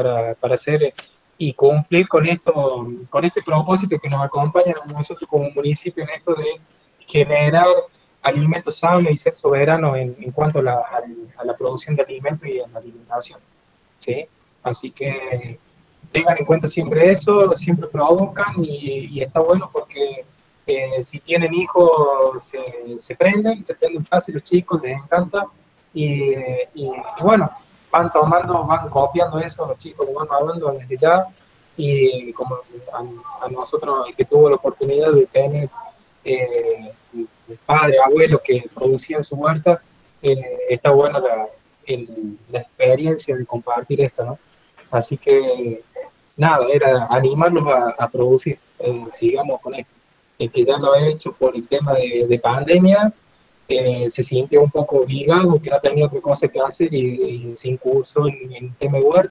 para hacer y cumplir con esto, con este propósito que nos acompaña a nosotros como municipio en esto de generar alimentos sanos y ser soberanos en cuanto a la producción de alimentos y a la alimentación, ¿sí? Así que tengan en cuenta siempre eso, siempre produzcan y está bueno porque si tienen hijos se prenden fácil los chicos, les encanta y bueno, van tomando, van copiando eso, los chicos lo van hablando desde ya y como a nosotros que tuvo la oportunidad de tener padre, abuelo que producían su huerta, está buena la experiencia de compartir esto, ¿no? Así que nada, era animarlos a producir, sigamos con esto. El que ya lo ha hecho por el tema de pandemia, se sintió un poco obligado, que no tenía otra cosa que hacer y se incursó en el tema de huerta.